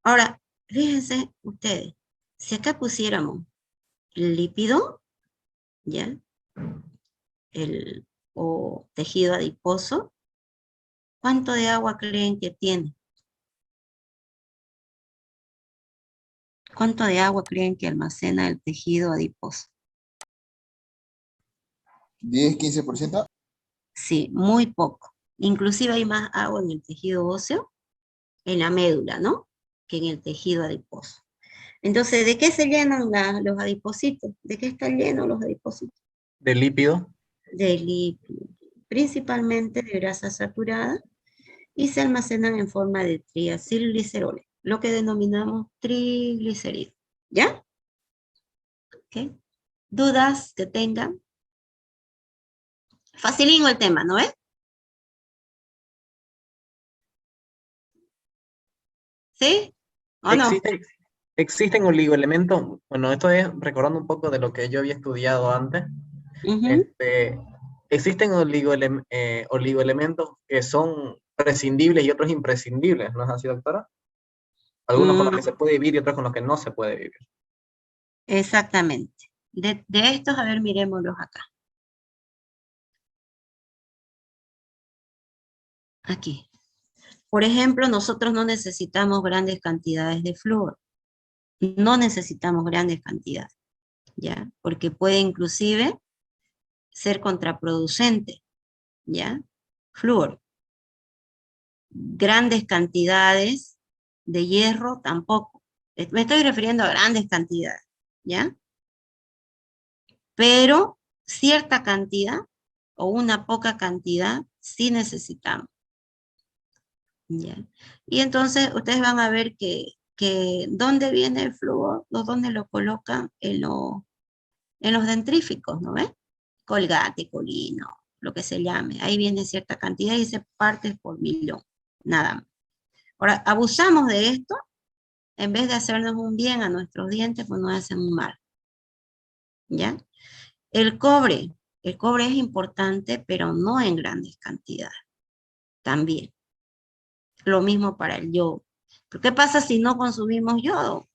Ahora, fíjense ustedes, si acá pusiéramos el lípido, ¿ya? O tejido adiposo, ¿cuánto de agua creen que tiene? ¿Cuánto de agua creen que almacena el tejido adiposo? 10, 15%. Sí, muy poco. Inclusive hay más agua en el tejido óseo, en la médula, ¿no? Que en el tejido adiposo. Entonces, ¿de qué se llenan los adipocitos? ¿De qué están llenos los adipocitos? De lípido. De lípidos, principalmente de grasa saturada, y se almacenan en forma de triacilgliceroles, lo que denominamos triglicéridos. ¿Ya? ¿Okay? ¿Dudas que tengan? Facilín el tema, ¿no es? ¿Sí? ¿O no? Existen oligoelementos. Bueno, esto es recordando un poco de lo que yo había estudiado antes. Ujú. Existen oligoelementos que son prescindibles y otros imprescindibles, ¿no es así, doctora? Algunos con los que se puede vivir y otros con los que no se puede vivir. Exactamente. De estos, a ver, miremoslos acá. Aquí. Por ejemplo, nosotros no necesitamos grandes cantidades de flúor. No necesitamos grandes cantidades, ¿ya? Porque puede inclusive ser contraproducente, ¿ya? Flúor. Grandes cantidades de hierro tampoco. Me estoy refiriendo a grandes cantidades, ¿ya? Pero cierta cantidad o una poca cantidad sí necesitamos, ¿ya? Y entonces ustedes van a ver que ¿dónde viene el flúor? ¿Dónde lo colocan? En los dentríficos, ¿no ves? Colgate, Colino, lo que se llame. Ahí viene cierta cantidad y se parte por millón, nada más. Ahora, abusamos de esto, en vez de hacernos un bien a nuestros dientes, pues nos hacen un mal, ¿ya? El cobre es importante, pero no en grandes cantidades, también. Lo mismo para el yodo. ¿Pero qué pasa si no consumimos yodo?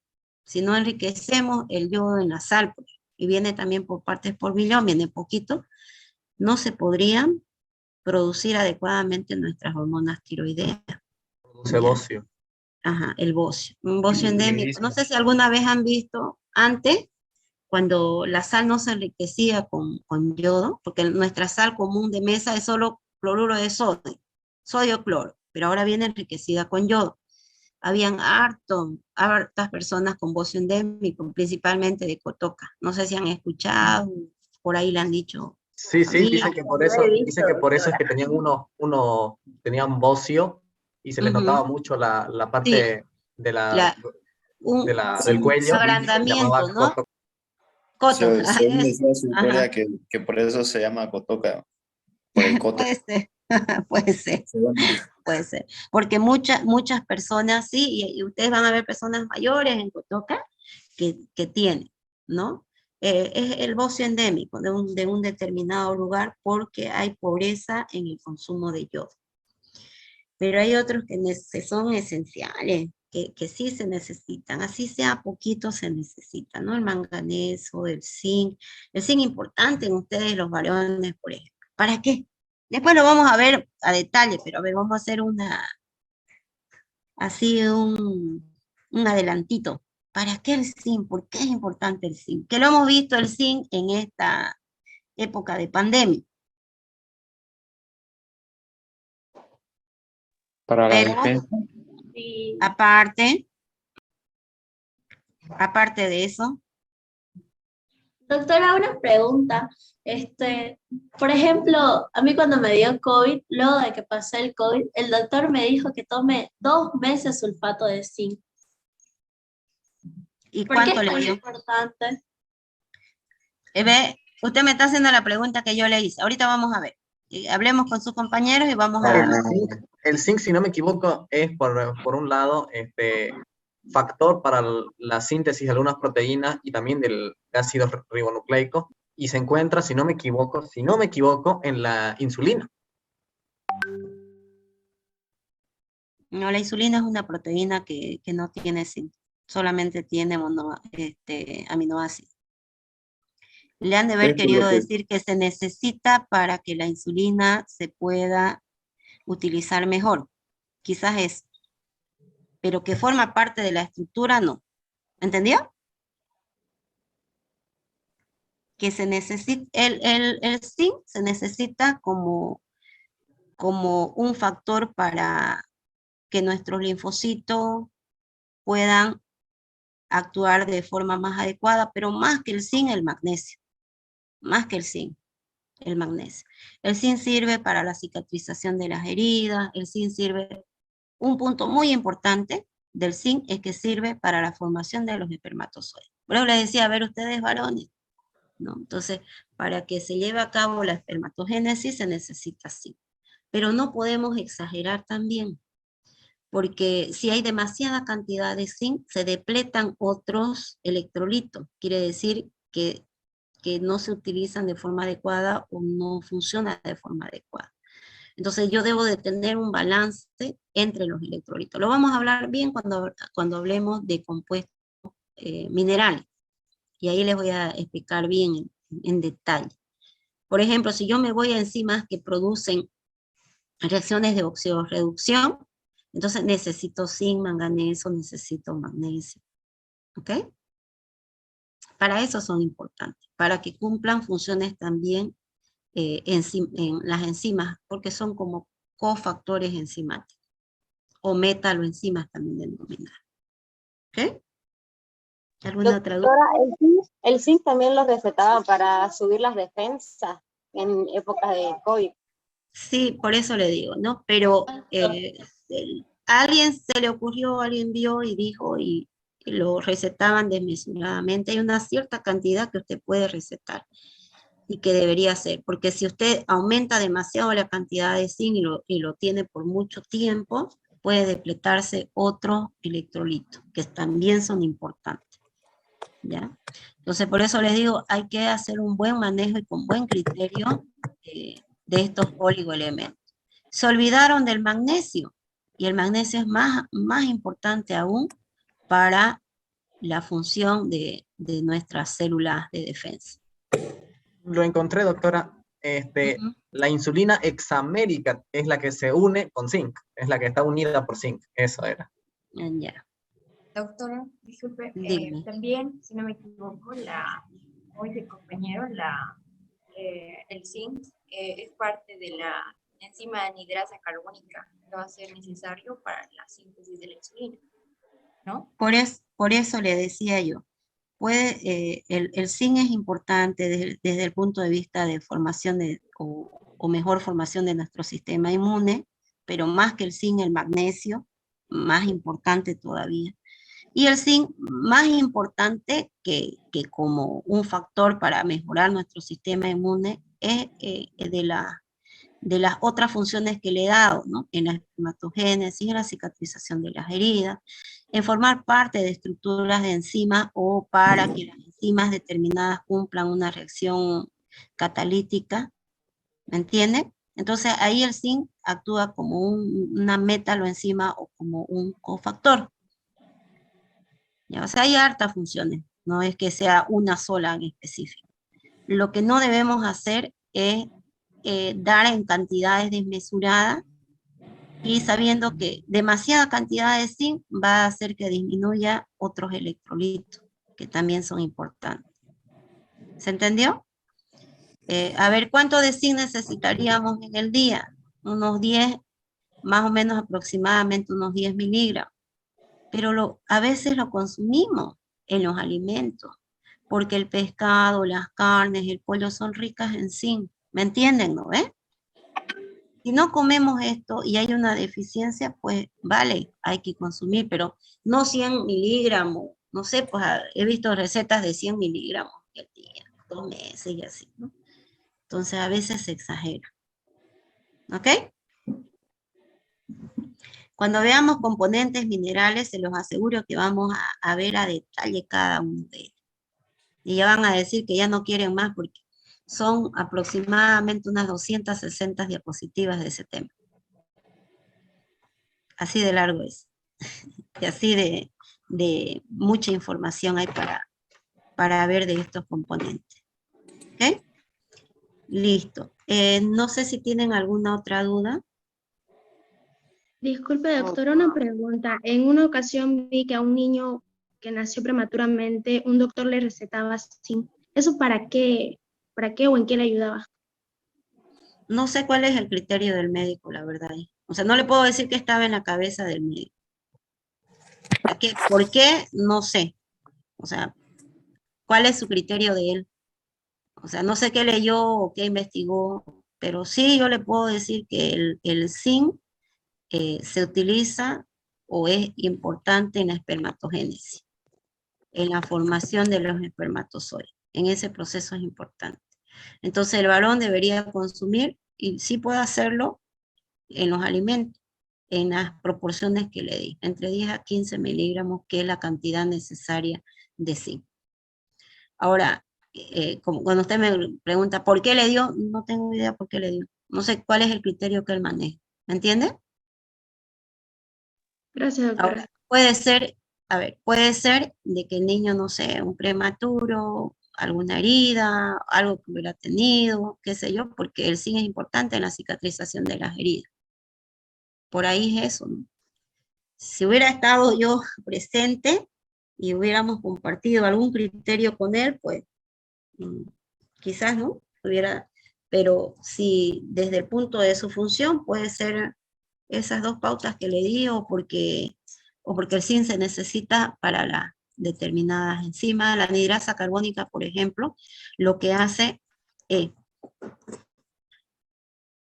Si no enriquecemos el yodo en la sal, pues, y viene también por partes por millón, viene poquito, no se podrían producir adecuadamente nuestras hormonas tiroideas. Produce bocio. Ajá, el bocio. Un bocio endémico. No Mismo. sé si alguna vez han visto antes, cuando la sal no se enriquecía con yodo, porque nuestra sal común de mesa es solo cloruro de sodio, sodio-cloro, pero ahora viene enriquecida con yodo. Habían hartas personas con bocio endémico, principalmente de Cotoca. No sé si han escuchado, por ahí le han dicho. Sí, Familia. dicen que por Lo eso, he visto, dicen que por eso es doctora. que tenían bocio y se les notaba mucho la Sí, parte de un del cuello, se agrandamiento, llamaba ¿no? Coto, Según eso. decía su Ajá. historia, que por eso se llama Cotoca, por el coto. Puede ser, puede ser, Según- puede ser. Porque muchas personas, sí, y ustedes van a ver personas mayores en Cotoca que tienen, ¿no? Es el bocio endémico de un determinado lugar porque hay pobreza en el consumo de yodo. Pero hay otros que son esenciales, que sí se necesitan, así sea poquito se necesita, ¿no? El manganeso, el zinc importante en ustedes los varones, por ejemplo. ¿Para qué? Después lo vamos a ver a detalle, pero a ver, vamos a hacer un adelantito. ¿Para qué el zinc? ¿Por qué es importante el zinc? Que lo hemos visto el zinc en esta época de pandemia. Para la Pero defensa. Sí, aparte de eso, Doctora, una pregunta. Por ejemplo, a mí cuando me dio COVID, luego de que pasé el COVID, el doctor me dijo que tome 2 meses sulfato de zinc. ¿Y ¿Por qué cuánto es le tan dio? importante? Ve, usted me está haciendo la pregunta que yo le hice. Ahorita vamos a ver. Hablemos con sus compañeros y vamos a... El zinc, si no me equivoco, es por un lado factor para la síntesis de algunas proteínas y también del ácido ribonucleico, y se encuentra, si no me equivoco, en la insulina. No, la insulina es una proteína que no tiene zinc, solamente tiene aminoácidos. Le han de haber Eso es querido lo que- decir que se necesita para que la insulina se pueda utilizar mejor. Quizás es, pero que forma parte de la estructura, no. ¿Entendió? Que se necesita, el zinc se necesita como un factor para que nuestros linfocitos puedan actuar de forma más adecuada, pero más que el zinc, el magnesio. Más que el zinc, el magnesio. El zinc sirve para la cicatrización de las heridas, el zinc sirve, un punto muy importante del zinc es que sirve para la formación de los espermatozoides. Pero les decía, a ver ustedes varones, ¿no? Entonces, para que se lleve a cabo la espermatogénesis se necesita zinc. Pero no podemos exagerar también, porque si hay demasiada cantidad de zinc, se depletan otros electrolitos. Quiere decir que no se utilizan de forma adecuada o no funcionan de forma adecuada. Entonces yo debo de tener un balance entre los electrolitos. Lo vamos a hablar bien cuando hablemos de compuestos minerales. Y ahí les voy a explicar bien en detalle. Por ejemplo, si yo me voy a enzimas que producen reacciones de oxidorreducción, entonces necesito zinc, manganeso, necesito magnesio. ¿Ok? Para eso son importantes, para que cumplan funciones también en las enzimas, porque son como cofactores enzimáticos, o metaloenzimas también denominadas. ¿Ok? ¿Alguna otra duda? Doctora, el zinc también lo recetaba para subir las defensas en épocas de COVID. Sí, por eso le digo, ¿no? Pero a alguien se le ocurrió, alguien vio y dijo, y lo recetaban desmesuradamente. Hay una cierta cantidad que usted puede recetar y que debería hacer, porque si usted aumenta demasiado la cantidad de zinc y lo tiene por mucho tiempo, puede depletarse otros electrolitos, que también son importantes, ¿ya? Entonces, por eso les digo, hay que hacer un buen manejo y con buen criterio de estos oligoelementos. Se olvidaron del magnesio, y el magnesio es más importante aún para la función de nuestras células de defensa. Lo encontré, doctora. La insulina hexamérica es la que se une con zinc, es la que está unida por zinc, eso era. Ya. Doctora, disculpe, Dime. también, si no me equivoco, hoy de compañero, el zinc es parte de la enzima anhidrasa carbónica que va a ser necesario para la síntesis de la insulina, ¿no? Por eso le decía yo, el zinc es importante desde el punto de vista de formación o mejor formación de nuestro sistema inmune, pero más que el zinc, el magnesio, más importante todavía. Y el zinc, más importante que como un factor para mejorar nuestro sistema inmune, es de las otras funciones que le he dado, ¿no? En la espermatogénesis, en la cicatrización de las heridas, en formar parte de estructuras de enzimas o para que las enzimas determinadas cumplan una reacción catalítica, ¿me entiende? Entonces ahí el zinc actúa como una metaloenzima o como un cofactor. ¿Ya? O sea, hay hartas funciones, no es que sea una sola en específico. Lo que no debemos hacer es dar en cantidades desmesuradas y sabiendo que demasiada cantidad de zinc va a hacer que disminuya otros electrolitos que también son importantes. ¿Se entendió? A ver, ¿cuánto de zinc necesitaríamos en el día? Unos 10, más o menos aproximadamente unos 10 miligramos. Pero a veces lo consumimos en los alimentos. porque el pescado, las carnes, el pollo son ricas en zinc. ¿Me entienden, no? Si no comemos esto y hay una deficiencia, pues vale, hay que consumir, pero no 100 miligramos. No sé, pues he visto recetas de 100 miligramos al día, 2 meses y así, ¿no? Entonces a veces se exagera. ¿Ok? Cuando veamos componentes minerales, se los aseguro que vamos a ver a detalle cada uno de ellos. Y ya van a decir que ya no quieren más porque son aproximadamente unas 260 diapositivas de ese tema. Así de largo es. Y así de mucha información hay para ver de estos componentes. ¿Ok? Listo. No sé si tienen alguna otra duda. Disculpe, doctora, una pregunta. En una ocasión vi que a un niño que nació prematuramente, un doctor le recetaba zinc. ¿Eso para qué? ¿Para qué o en qué le ayudaba? No sé cuál es el criterio del médico, la verdad. O sea, no le puedo decir que estaba en la cabeza del médico. ¿Por qué? No sé. O sea, ¿cuál es su criterio de él? O sea, no sé qué leyó o qué investigó, pero sí yo le puedo decir que el zinc se utiliza o es importante en la espermatogénesis, en la formación de los espermatozoides. En ese proceso es importante. Entonces el varón debería consumir, y sí puede hacerlo en los alimentos, en las proporciones que le di, entre 10 a 15 miligramos, que es la cantidad necesaria de zinc. Ahora, como cuando usted me pregunta, ¿por qué le dio? No tengo idea por qué le dio. No sé cuál es el criterio que él maneja. ¿Me entiende? Gracias, doctora. Ahora, puede ser, a ver, puede ser de que el niño, no sé, un prematuro, alguna herida, algo que hubiera tenido, qué sé yo, porque el zinc es importante en la cicatrización de las heridas. Por ahí es eso, ¿no? Si hubiera estado yo presente y hubiéramos compartido algún criterio con él, pues quizás no hubiera, pero si desde el punto de su función puede ser esas dos pautas que le di o porque el zinc se necesita para las determinadas enzimas. La anhidrasa carbónica, por ejemplo, lo que hace es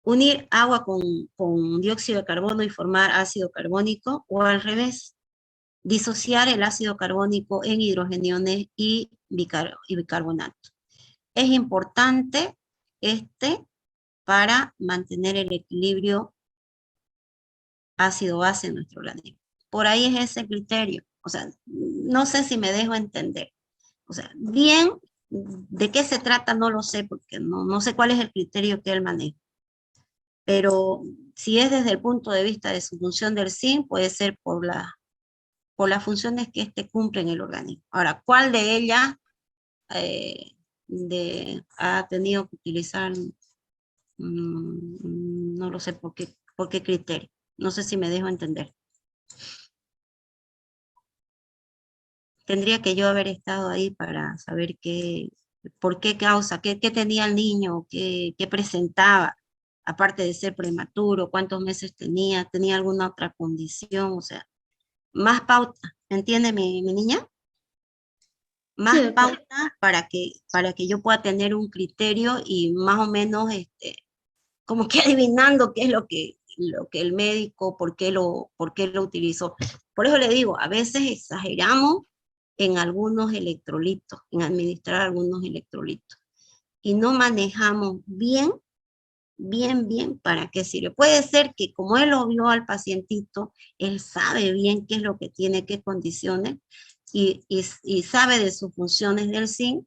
unir agua con dióxido de carbono y formar ácido carbónico, o al revés, disociar el ácido carbónico en hidrogeniones y bicarbonato. Es importante para mantener el equilibrio ácido-base en nuestro organismo. Por ahí es ese criterio. O sea, no sé si me dejo entender. O sea, bien, ¿de qué se trata? No lo sé, porque no sé cuál es el criterio que él maneja. Pero si es desde el punto de vista de su función del zinc, puede ser por las funciones que cumple en el organismo. Ahora, ¿cuál de ellas ha tenido que utilizar? No lo sé por qué criterio. No sé si me dejo entender. Tendría que yo haber estado ahí para saber por qué causa, qué tenía el niño, qué presentaba, aparte de ser prematuro, cuántos meses tenía alguna otra condición, o sea, más pauta, ¿entiende mi niña? Más Sí, pauta para que yo pueda tener un criterio y más o menos como que adivinando qué es lo que el médico, por qué lo utilizó. Por eso le digo, a veces exageramos en algunos electrolitos, en administrar algunos electrolitos, y no manejamos bien para qué sirve. Puede ser que como él lo vio al pacientito, él sabe bien qué es lo que tiene, qué condiciones, y sabe de sus funciones del zinc,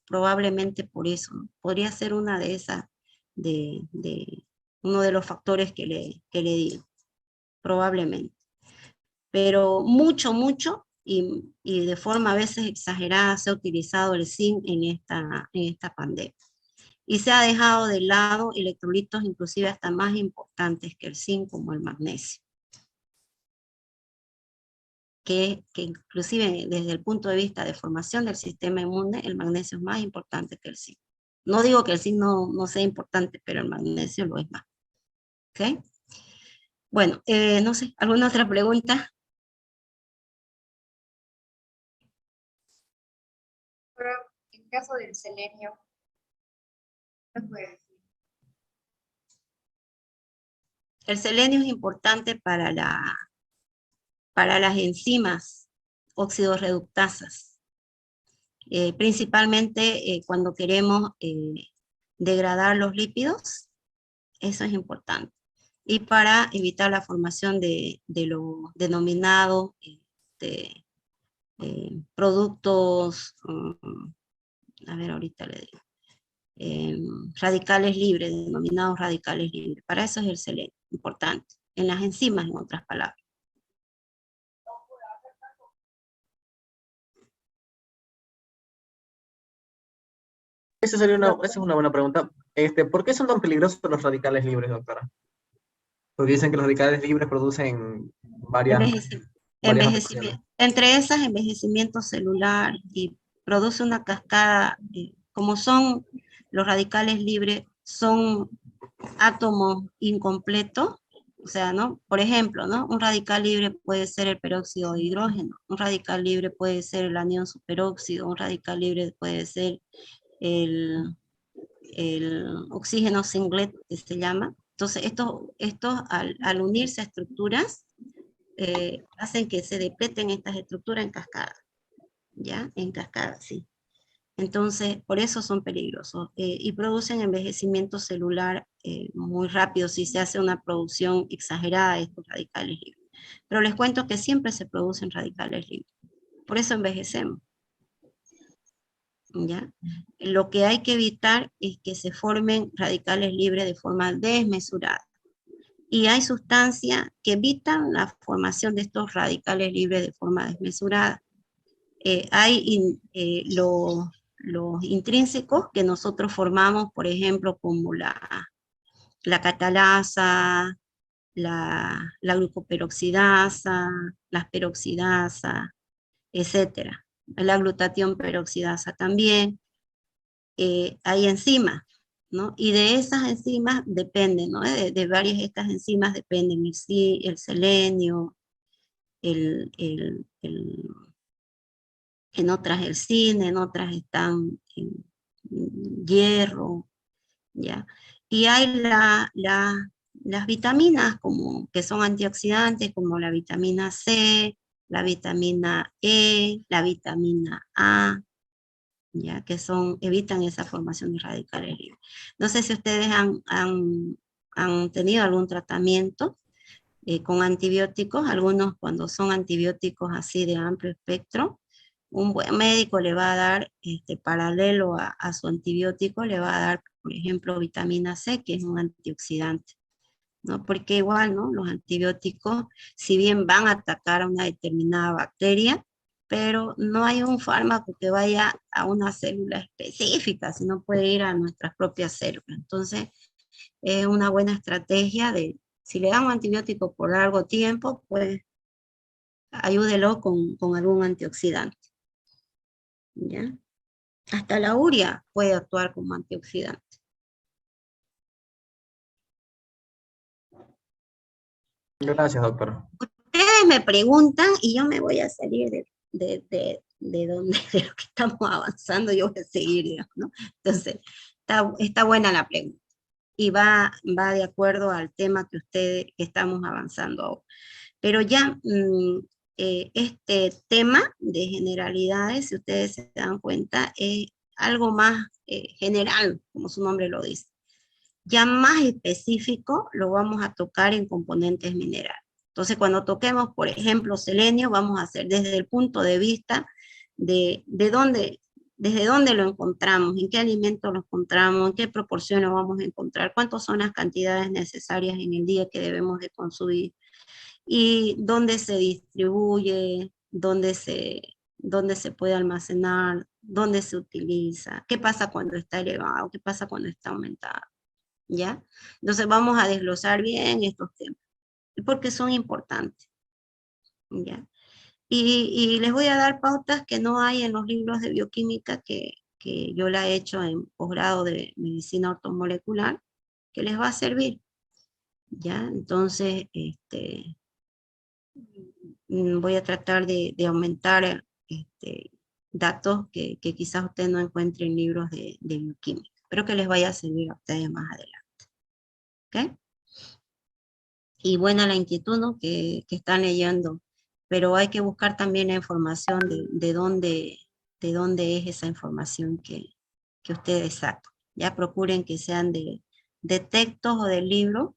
probablemente por eso, ¿no? Podría ser una de esas, uno de los factores que le digo, probablemente. Pero mucho, y de forma a veces exagerada se ha utilizado el zinc en esta pandemia. Y se ha dejado de lado electrolitos inclusive hasta más importantes que el zinc, como el magnesio. Que inclusive desde el punto de vista de formación del sistema inmune, el magnesio es más importante que el zinc. No digo que el zinc no sea importante, pero el magnesio lo es más. ¿Ok? Bueno, no sé, ¿alguna otra pregunta? caso del selenio, ¿qué puede decir? El selenio es importante para las enzimas oxidorreductasas, principalmente cuando queremos degradar los lípidos, eso es importante. Y para evitar la formación de lo denominado productos, a ver, ahorita le digo, radicales libres, denominados radicales libres. Para eso es el selenio, importante. En las enzimas, en otras palabras. Esa es una buena pregunta. ¿Por qué son tan peligrosos los radicales libres, doctora? Porque dicen que los radicales libres producen varias afecciones. Entre esas, envejecimiento celular, y produce una cascada, como son los radicales libres, son átomos incompletos, o sea, ¿no? Por ejemplo, ¿no? Un radical libre puede ser el peróxido de hidrógeno, un radical libre puede ser el anión superóxido, un radical libre puede ser el oxígeno singlet, que se llama. Entonces, estos al unirse a estructuras, hacen que se depleten estas estructuras en cascada, ¿ya? En cascada, sí. Entonces, por eso son peligrosos y producen envejecimiento celular muy rápido si se hace una producción exagerada de estos radicales libres. Pero les cuento que siempre se producen radicales libres. Por eso envejecemos. ¿Ya? Lo que hay que evitar es que se formen radicales libres de forma desmesurada. Y hay sustancias que evitan la formación de estos radicales libres de forma desmesurada. Hay los intrínsecos que nosotros formamos, por ejemplo, como la catalasa, la glucoperoxidasa, las peroxidasas, etcétera. La glutatión peroxidasa también. Hay enzimas, ¿no? Y de esas enzimas dependen, ¿no? De varias de estas enzimas dependen el selenio, en otras el zinc, en otras están hierro, ¿ya? Y hay las vitaminas que son antioxidantes, como la vitamina C, la vitamina E, la vitamina A, ¿ya? Que evitan esa formación de radicales libres. No sé si ustedes han tenido algún tratamiento con antibióticos. Algunos, cuando son antibióticos así de amplio espectro, un buen médico le va a dar, paralelo a su antibiótico, le va a dar, por ejemplo, vitamina C, que es un antioxidante, ¿no? Porque igual, ¿no? Los antibióticos, si bien van a atacar a una determinada bacteria, pero no hay un fármaco que vaya a una célula específica, sino puede ir a nuestras propias células. Entonces, es una buena estrategia si le dan un antibiótico por largo tiempo, pues ayúdelo con algún antioxidante, ¿ya? Hasta la urea puede actuar como antioxidante. Gracias, doctora. Ustedes me preguntan y yo me voy a salir de lo que estamos avanzando, yo voy a seguir, digamos, ¿no? Entonces, está buena la pregunta y va de acuerdo al tema que estamos avanzando ahora. Pero ya este tema de generalidades, si ustedes se dan cuenta, es algo más general, como su nombre lo dice. Ya más específico lo vamos a tocar en componentes minerales. Entonces, cuando toquemos, por ejemplo, selenio, vamos a hacer desde el punto de vista desde dónde lo encontramos, en qué alimentos lo encontramos, en qué proporción lo vamos a encontrar, cuántas son las cantidades necesarias en el día que debemos de consumir, y dónde se distribuye, dónde se puede almacenar, dónde se utiliza, qué pasa cuando está elevado, qué pasa cuando está aumentado, ¿ya? Entonces vamos a desglosar bien estos temas, porque son importantes, ¿ya? Y les voy a dar pautas que no hay en los libros de bioquímica que yo la he hecho en posgrado de medicina ortomolecular, que les va a servir, ¿ya? Entonces, voy a tratar de aumentar datos que quizás usted no encuentre en libros de bioquímica. Espero que les vaya a servir a ustedes más adelante. ¿Ok? Y buena la inquietud, ¿no? que están leyendo, pero hay que buscar también la información de dónde es esa información que ustedes sacan. Ya procuren que sean de textos o de libros,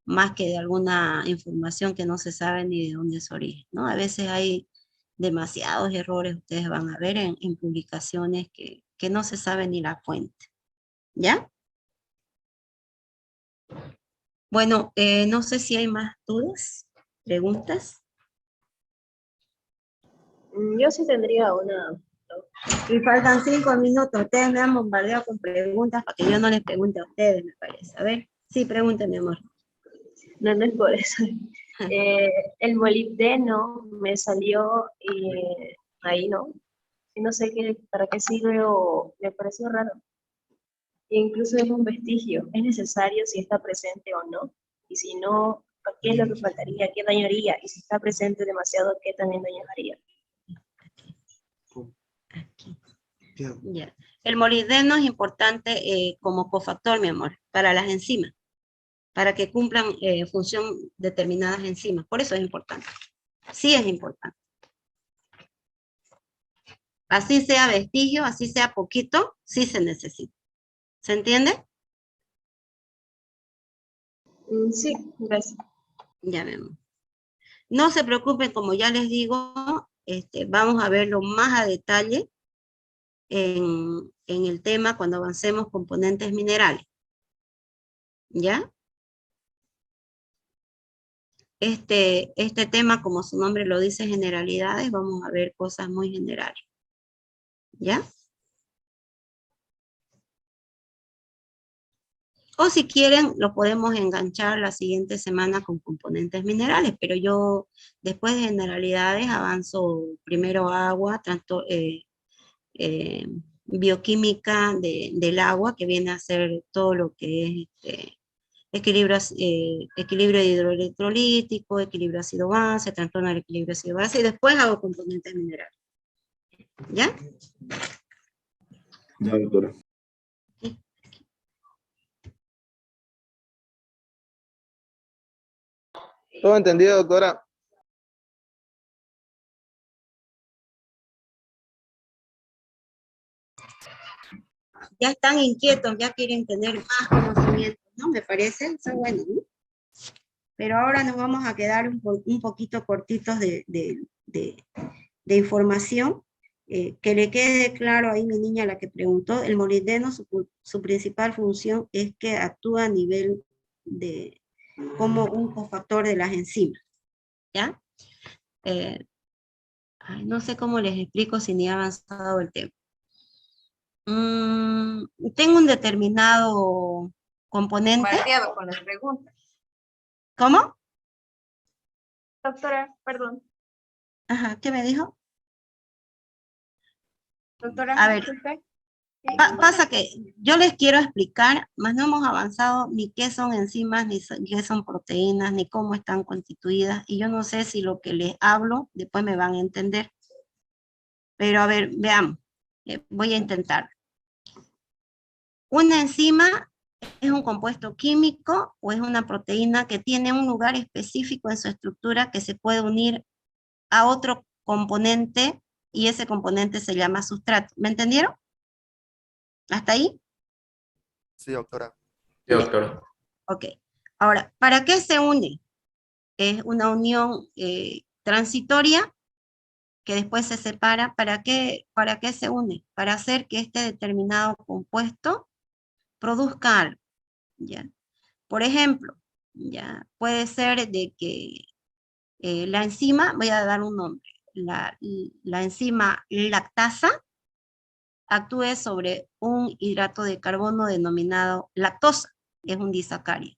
más que de alguna información que no se sabe ni de dónde es su origen, ¿no? A veces hay demasiados errores, ustedes van a ver en publicaciones que no se sabe ni la fuente. ¿Ya? Bueno, no sé si hay más dudas, preguntas. Yo sí tendría una. Y faltan 5 minutos. Ustedes me han bombardeado con preguntas para que yo no les pregunte a ustedes, me parece. A ver, sí, pregúntenme, amor. No, no es por eso. El molibdeno me salió ahí, ¿no? Y no sé para qué sirve o me pareció raro. Incluso es un vestigio. ¿Es necesario si está presente o no? Y si no, ¿qué es lo que faltaría? ¿Qué daño haría? Y si está presente demasiado, ¿qué también daño haría? Aquí. Ya. El molibdeno es importante como cofactor, mi amor, para las enzimas, para que cumplan función determinadas enzimas. Por eso es importante. Sí es importante. Así sea vestigio, así sea poquito, sí se necesita. ¿Se entiende? Sí, gracias. Ya vemos. No se preocupen, como ya les digo, vamos a verlo más a detalle en el tema cuando avancemos componentes minerales. ¿Ya? Este tema, como su nombre lo dice, generalidades, vamos a ver cosas muy generales. ¿Ya? O si quieren, lo podemos enganchar la siguiente semana con componentes minerales, pero yo después de generalidades avanzo primero agua, tanto bioquímica del agua, que viene a ser todo lo que es equilibrio hidroelectrolítico, equilibrio ácido-base, trastorno del equilibrio ácido-base, y después hago componentes minerales. ¿Ya? Ya, doctora. Todo entendido, doctora. Ya están inquietos, ya quieren tener más conocimiento, ¿no? Me parece, eso es bueno, ¿no? Pero ahora nos vamos a quedar un poquito cortitos de información. Que le quede claro ahí mi niña la que preguntó, el molibdeno, su principal función es que actúa a nivel como un cofactor de las enzimas, ¿ya? No sé cómo les explico si ni ha avanzado el tema. Tengo un determinado componente. Bombardeado con las preguntas. ¿Cómo? Doctora, perdón. Ajá, ¿qué me dijo? Doctora, A ver, disculpe. pasa que yo les quiero explicar, mas no hemos avanzado ni qué son enzimas, ni qué son proteínas, ni cómo están constituidas, y yo no sé si lo que les hablo después me van a entender. Pero a ver, veamos, voy a intentar. Una enzima es un compuesto químico o es una proteína que tiene un lugar específico en su estructura que se puede unir a otro componente y ese componente se llama sustrato. ¿Me entendieron? ¿Hasta ahí? Sí, doctora. Sí, doctora. Ok. Ahora, ¿para qué se une? Es una unión transitoria que después se separa. ¿Para qué se une? Para hacer que este determinado compuesto produzca algo, ¿ya? Por ejemplo, ya puede ser de que la enzima, voy a dar un nombre, la enzima lactasa actúe sobre un hidrato de carbono denominado lactosa, es un disacárido.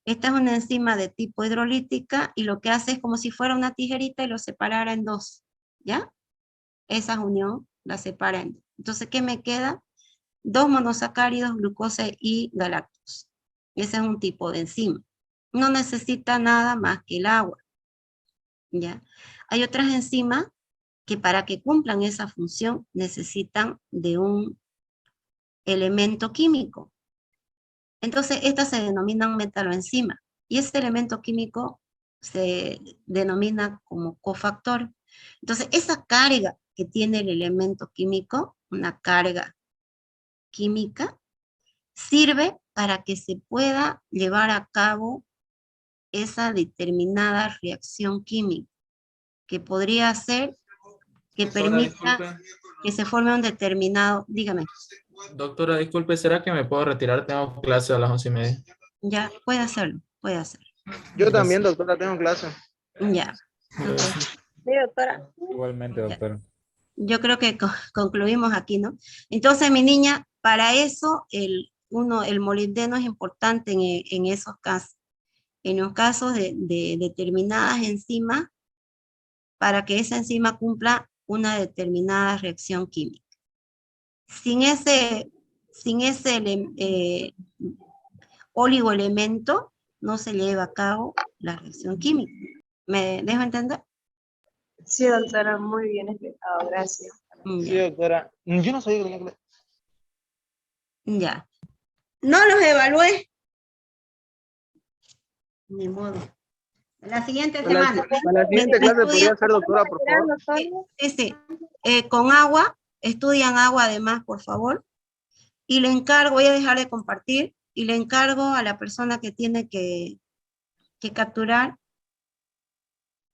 Esta es una enzima de tipo hidrolítica y lo que hace es como si fuera una tijerita y lo separara en dos, ¿ya? Esa unión la separa en dos. Entonces, ¿qué me queda? Dos monosacáridos, glucosa y galactosa. Ese es un tipo de enzima. No necesita nada más que el agua, ¿ya? Hay otras enzimas que para que cumplan esa función necesitan de un elemento químico. Entonces, estas se denominan metaloenzimas. Y este elemento químico se denomina como cofactor. Entonces, esa carga que tiene el elemento químico, una carga química, sirve para que se pueda llevar a cabo esa determinada reacción química, que podría ser que Doctora, permita disculpe. que se forme un determinado, dígame. Doctora, disculpe, ¿será que me puedo retirar? Tengo clase a las 11:30. Ya, puede hacerlo, puede hacerlo. Yo también, Gracias. doctora, tengo clase. Ya. Gracias. Sí, doctora. Igualmente, doctora. Yo creo que concluimos aquí, ¿no? Entonces, mi niña, para eso el molibdeno es importante en esos casos. En los casos de determinadas enzimas, para que esa enzima cumpla una determinada reacción química. Sin ese oligoelemento no se lleva a cabo la reacción química. ¿Me dejo entender? Sí, doctora, muy bien explicado, gracias. Sí, doctora. Yo no sabía que tenía clase. Ya. No los evalué. Ni modo. La siguiente semana. Para la siguiente clase podría ser, doctora, por favor. Sí. Con agua, estudian agua además, por favor. Y le encargo, voy a dejar de compartir, y le encargo a la persona que tiene que capturar